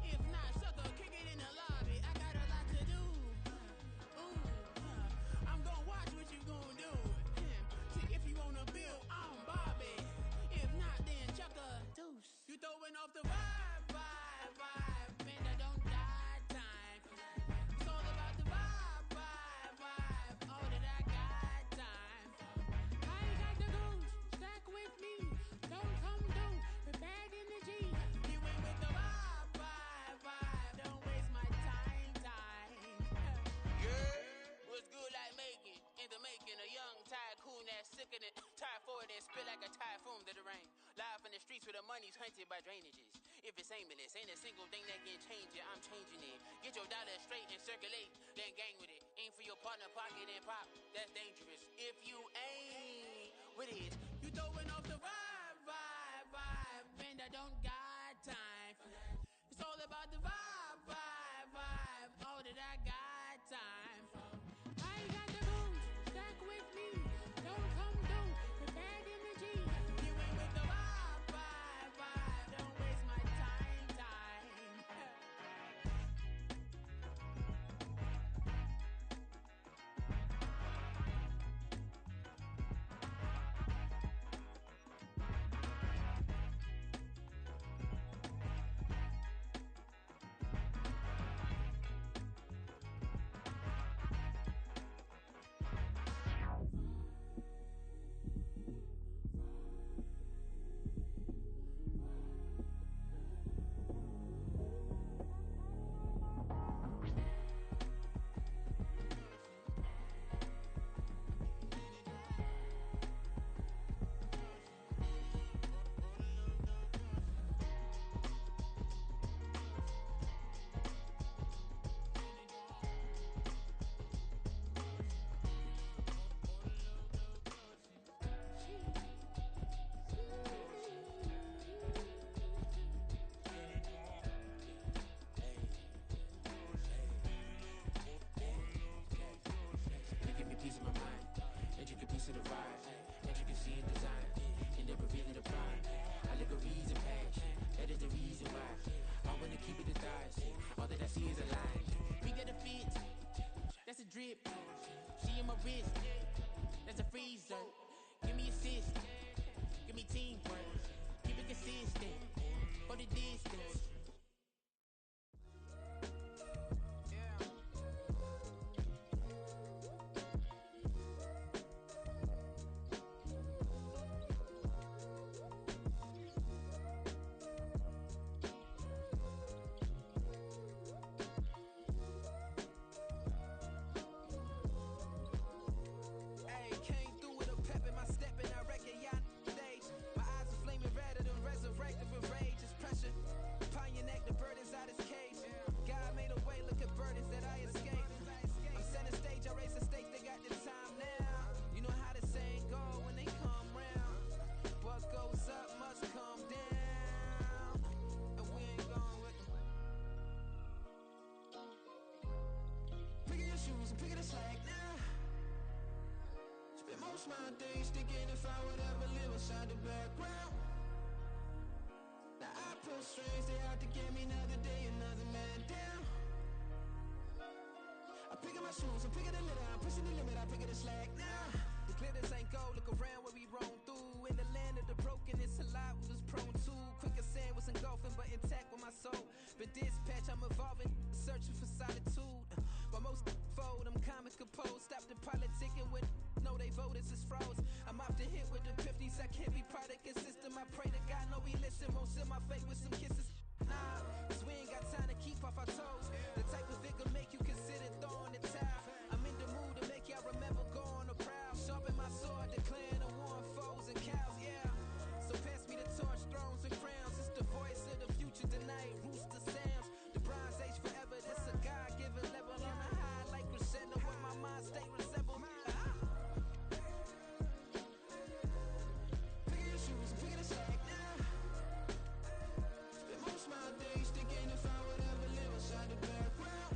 If not, sucker, kick it in the lobby. I got a lot to do. Ooh, I'm gonna watch what you gonna do. See, if you wanna build, I'm Bobby. If not, then chuck a deuce. You throwing off the vibe. Man, I don't got time. It's all about the vibe. All that I got time. I ain't got the goose. Stack with me. Don't come through with bad energy. You ain't with the vibe. Don't waste my time. Yeah, what's good like making? In the making, a young tycoon that's sicker than tie forward and spit like a typhoon to the rain. Live in the streets where the money's hunted by drainages. If it's aimless, ain't a single thing that can change it. I'm changing it. Get your dollar straight and circulate, then gang with it. Aim for your partner, pocket and pop. That's dangerous. If you ain't with it, you throwing off the vibe. Man, I don't got time. It's all about the vibe. All that I got time. I ain't got the goose. Stack with me. Don't come through with bad energy. You ain't with the vibe. Don't waste my time. That's a drip. She in my wrist. That's a freezer. Give me assist. Give me teamwork. Keep it consistent. For the distance. Most my days thinking if I would ever live inside the background. strings, they out to get me another day, another man down. I pick up my shoes, I'm picking the litter, I'm pushing the limit, I pick up the slack now. The glitters ain't gold, look around where we roam through. In the land of the broken, it's a lot we was prone to. Quicker sand was engulfing, but intact with my soul. Been dispatched, I'm evolving, searching for solitude. While most fold, I'm comic composed. Stop the politicking when know they voters is froze. I'm off the hit with the 50s, I can't be product and system. I pray to God, no we listen, won't send my fate with some kisses. Nah, cause we ain't got time to keep off our toes. The type of vigor make you consider throwing the towel. I'm in the mood to make y'all remember going to proud. Sharpen my sword, declaring the war on foes and cows, yeah. So pass me the torch, thrones and crowns. It's the voice of the future tonight, rooster sounds. The Bronze Age forever, this a God-given level. On a high like crescendo, where my mind state resemble. Pick your shoes and pick the slack now. Spend most of my days thinking if I would ever live inside the background.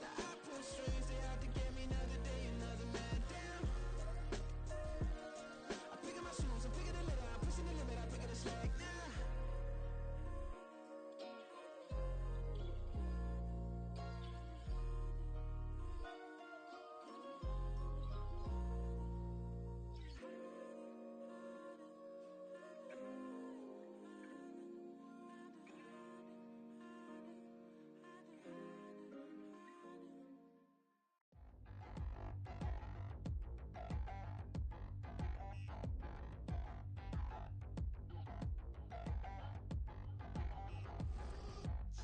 Now I pull strings, they out to get me another day, another man down. I'm picking my shoes, I'm picking the litter, I'm pushing the limit, I'm picking the slack now.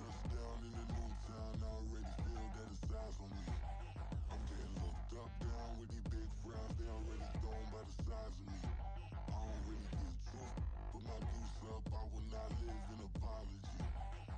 Touchdown in the new town, I already feel that it's eyes on me. I'm getting looked up, down with these big frowns, they already thrown by the size of me. I don't really get truth, put my deuce up, I will not live in apology.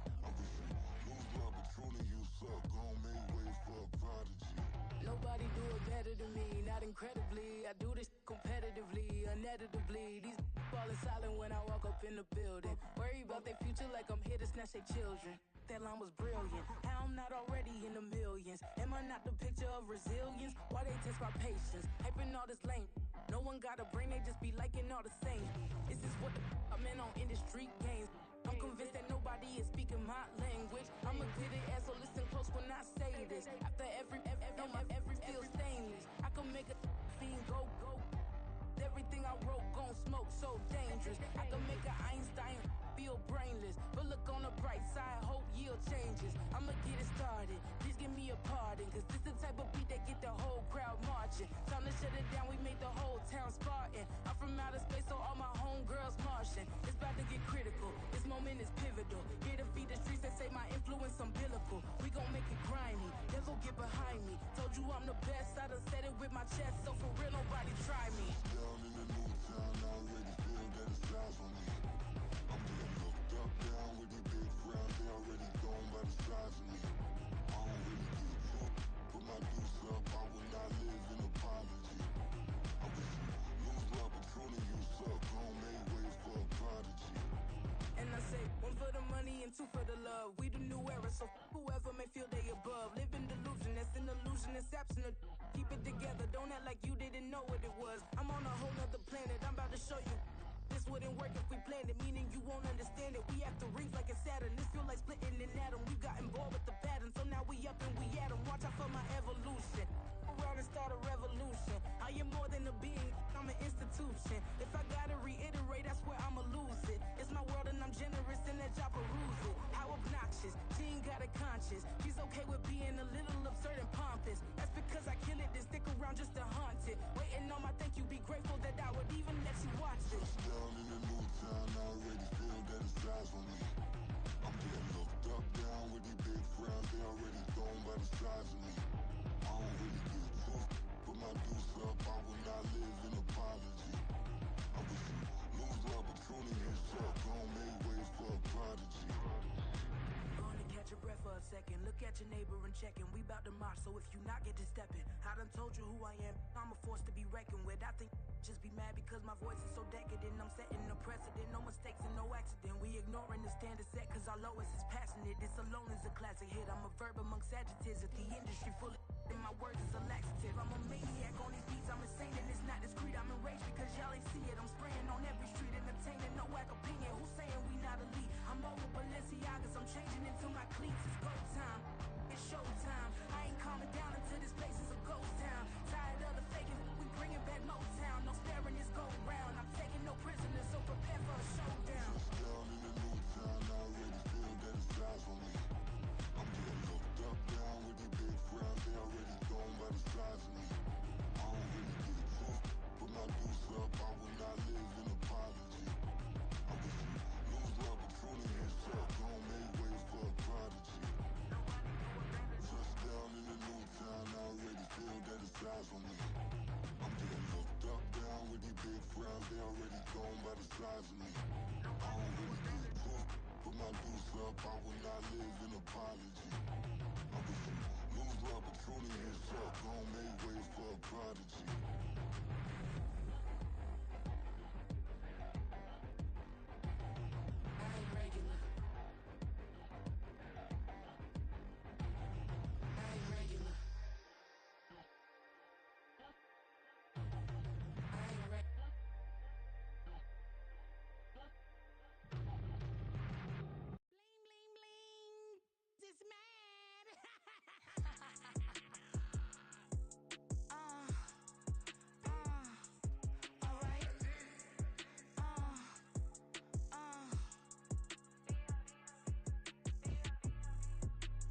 I wish you lose love, but truly you suck, gon' make way for a prodigy. Nobody do it better than me, not incredibly. I do this competitively, uneditably. These falling silent when I walk up in the building. Worry about their future like I'm here to snatch their children. That line was brilliant. How I'm not already in the millions? Am I not the picture of resilience? Why they test my patience? Hyping all this lame. No one got a brain, they just be liking all the same. This is what the I'm in on industry games. I'm convinced that nobody is speaking my language. I'ma get it ass, so listen close when I say this. After every feel stainless. I can make a fiend go. Everything I wrote gon' smoke, so dangerous. I can make an Einstein feel brainless. But look on the bright side, hope yield changes. I'ma get it started, please give me a pardon. Cause this the type of beat that get the whole crowd marching. Time to shut it down, we made the whole town Spartan. I'm from outer space, so all my homegirls Martian. It's about to get critical, this moment is pivotal. Here to feed the streets that say my influence umbilical. We gon' make it grimy, never get behind me. Told you I'm the best, I done said it with my chest. So for real, nobody try me. Down in the new town, I already feel that it's eyes on me. I'm getting looked up, down with these big frowns, they already thrown by the size of me. I don't really get truth, put my deuce up, I will not live in apology. I wish you lose love, but truly you suck, gon' make way for a prodigy. And I say, one for the money and two for the love. We the new era, so whoever may feel they above. Live in delusion, that's an illusion, it's absent of. Keep it together, don't act like you didn't know what it was. I'm on a whole nother planet, I'm about to show you. This wouldn't work if we planned it, meaning you won't understand it. We have to rings like a Saturn, this feel like splitting an atom. We got involved with the pattern, so now we up and we at 'em. Watch out for my evolution. Around and start a revolution. I am more than a being, I'm an institution. If I gotta reiterate, that's where I'ma lose it. It's my world and I'm generous in that job peruse it. How obnoxious, she ain't got a conscience. She's okay with being a little absurd and pompous. That's because I kill it, then stick around just to haunt it. Waiting on my thank you, be grateful that I would even let you watch it. Down in the new town, I already feel that it's eyes on me. I'm getting looked up, down with these big frowns, they already thrown by the size of me. I don't really get truth, put my deuce up, I will not live in apology. I wish you lose love, but truly you suck, gon' make way for a prodigy. Gonna catch your breath for a second. Look at your neighbor and check in. We bout to march, so if you not get to stepping. I done told you who I am. I'm a force to be reckoned with. I think just be mad because my voice is so decadent. I'm setting a precedent. No mistakes and no accident. We ignoring the standard set cause our lowest is passionate. This alone is a classic hit. I'm a verb amongst adjectives. If the industry full of and my words is a laxative. I'm a maniac on these beats. I'm insane and it's not discreet. I'm enraged because y'all ain't see it. I'm spraying on every street, entertaining no whack opinion. Who's saying we not surprisingly. I don't really get caught, put my deuce up, I will not live in apology. But if you lose the opportunity and suck, don't make way for a prodigy.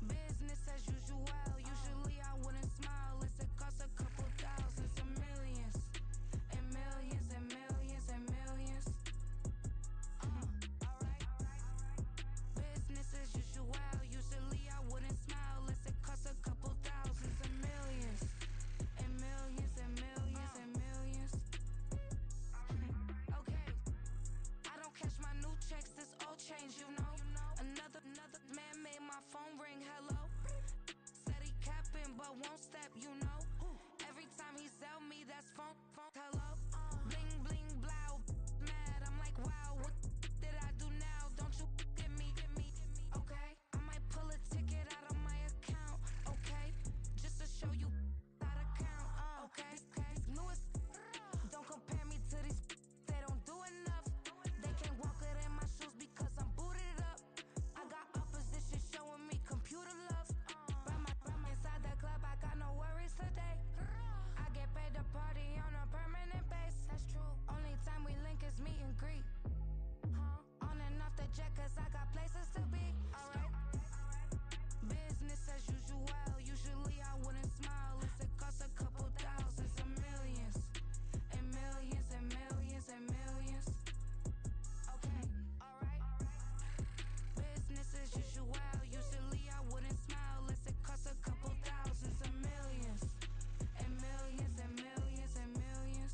Business as usual. Usually I wouldn't smile unless it costs a couple thousands and millions. And millions and millions and millions. Alright. Business as usual. Usually I wouldn't smile unless it costs a couple thousands and millions. And millions and millions and millions. Okay. I don't cash my new checks, this old change, you know. Another man made my phone ring, hello. Said he capping but won't step, you know. Every time he sell me, that's phone, hello. Bling, bling, blow, mad, I'm like, wow, what did I do now? Don't you get me, okay? I might pull a ticket out of my account, okay? Just to show you how to count, okay? Newest, don't compare me to these, they don't do enough. They can't walk it in my shoes because I'm booted up. I got opposition showing me computer love. Ram inside the club, I got no worries today. I get paid to party on a permanent base. That's true. Only time we link is meet and greet. On and off the jet, cause I got places to be. Alright. Business as usual. Usually I wouldn't smile unless it costs a couple thousands and millions. And millions and millions and millions. Okay, alright. Business as usual. Usually I wouldn't smile unless it costs a couple thousands and millions. And millions and millions and millions.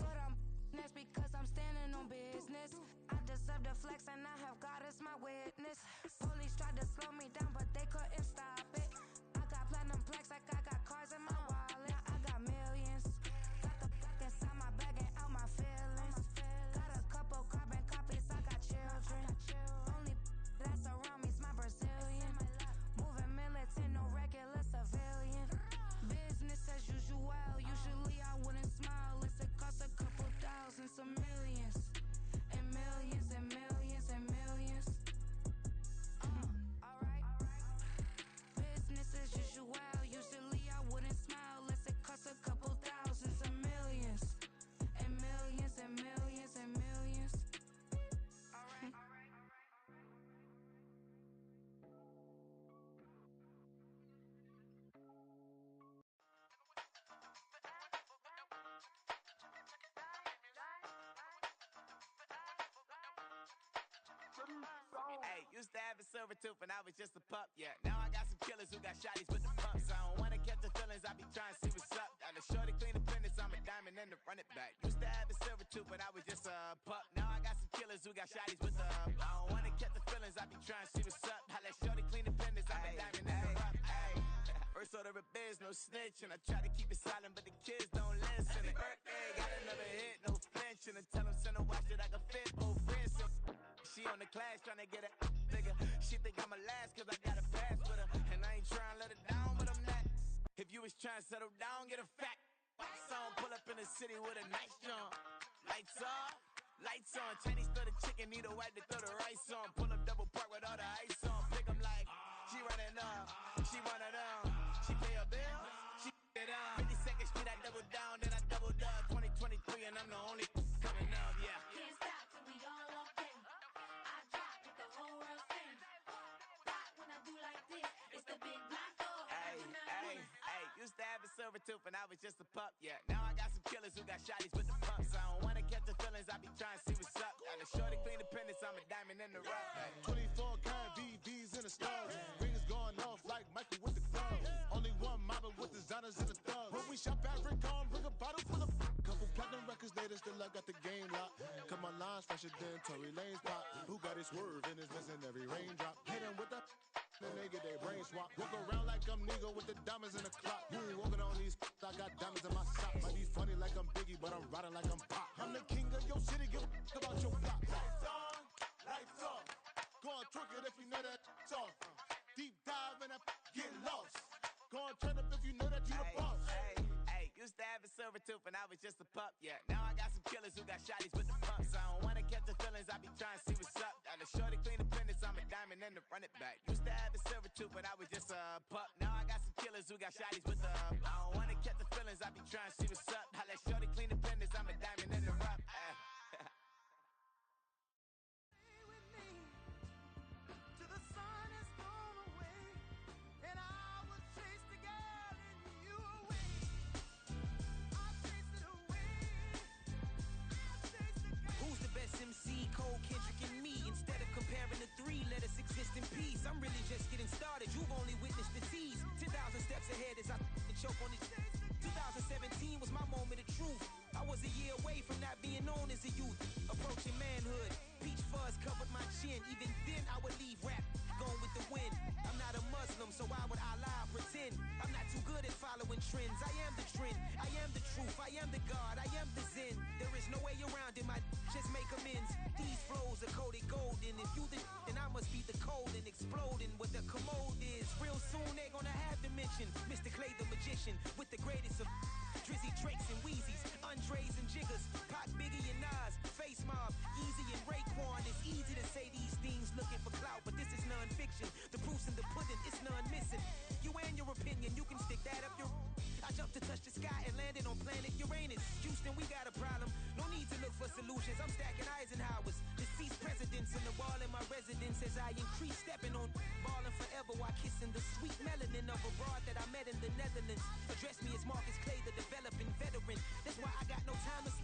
Foot on that's because I'm standing on business. I deserve the flex and I have God as my witness. Police tried to slow me down but they couldn't stop it. I got platinum plaques like I got cars in my wallet. I got millions. Got the fuck inside my bag and out my feelings. Got a couple carbon copies, I got children. Only that's around me's my Brazilian. Moving militant, no regular civilian. Business as usual. Usually I wouldn't smile unless it costs a couple thousands of millions. And millions and millions and millions. Alright. Business as usual. Usually I wouldn't smile unless it costs a couple thousands of millions. And millions and millions and millions. Alright. Hey, used to have a silver tooth and I was just a pup, yeah. Now I got some killers who got shotties with the pumps. I don't wanna catch the feelings, I be trying to see what's up. Got a shorty clean the business, I'm a diamond and to run it back. Used to have a silver tooth but I was just a pup. Now I got some killers who got shotties with the I don't wanna catch the feelings, I be trying to see what's up. I let shorty clean the business, I'm a diamond and to run. First order of biz, no snitch, and I try to keep it silent, but the kids don't listen. Birthday, got another hit, no flinching, and tell them send a watch that I can fit both wrists. She on the class trying to get a nigga. She think I'm a last cause I got a pass with her. And I ain't trying to let her down, but I'm not. If you was trying to settle down, get a fat song. Pull up in the city with a nice jump. Lights off, lights on. Chinese throw the chicken, need a wipe to throw the rice on. Pull up double park with all the ice on. Pick 'em like, she running up, she one of them. She pay her bill, she it up. 52nd Street, I double down, then I doubled up. 2023 and I'm the only coming up, yeah. Can't stop till we all okay. I drop it, the whole world sings. Rock when I do like this, it's the big block door. Hey, used to have a silver tooth and I was just a pup, yeah. Now I got some killers who got shotties with the pumps. I don't wanna catch the feelings, I be trying to see what's up. Got a shorty clean the pendants, I'm a diamond in the rough. 24 karat VVs in the stars. Rings going off like Michael with the gloves. Only one mobbing with designers in the thugs. When we shop at Rick on, bring a bottle full of couple platinum records, they haters, still I got the game locked. Cause my lines fresher than Tory Lane's pop. Who got his swerve and is missing every raindrop. Hit him with the then they get their brain swap. Walk around like I'm Nego with the diamonds in the clock. You ain't walking on these, I got diamonds in my socks. Might be funny like I'm Biggie, but I'm riding like I'm Pop. I'm the king of your city, give a about your block. Lights on, lights off. Go on, twerk it if you know that off. Deep dive and I get lost. Go on, turn up if you know that you the boss. Hey, used to have a silver tooth when I was just a pup, yeah. Now I got some killers who got shotties with the pumps. I don't wanna catch the feelings, I be trying to see what's up. Got a shorty clean the pendants, I'm a diamond and to run it back. Used to have a silver tooth when I was just a pup. Now I got some killers who got shotties with the I don't wanna catch the feelings, I be trying to see what's up. I let shorty clean the pendants, I'm a diamond and to rough. MC, Cole, Kendrick, and me. Instead of comparing the three, let us exist in peace. I'm really just getting started. You've only witnessed the tease. 10,000 steps ahead as I choke on it. 2017 was my moment of truth. I was a year away from not being known as a youth. Approaching manhood. Peach fuzz covered my chin. Even then, I would leave rap going with the wind. I'm not a Muslim, so why would I lie or pretend? I'm not too good at following trends. I am the trend. I am the truth. I am the God. I am the Zen. There is no way around it. My just make amends. These flows are coated golden. If you then I must be the cold and exploding. What the commode is. Real soon they're gonna have to mention Mr. Clay the magician with the greatest of Drizzy, Drakes, and Wheezies, Andres and Jiggers, Pac, Biggie, and Nas, Face Mob, Easy and Raekwon. It's easy to say these things looking for clout, but this is non-fiction. The proof's in the pudding, it's none missing. You and your opinion, you can stick that up your... I jumped to touch the sky and landed on planet Uranus. Houston, we got a problem. No need to look for solutions. I'm stacking Eisenhowers. Deceased presidents in the wall in my residence as I increase stepping on balling forever while kissing the sweet melanin of a broad that I met in the Netherlands. Address me as Marcus Clay, the developing veteran. That's why I got no time to sleep.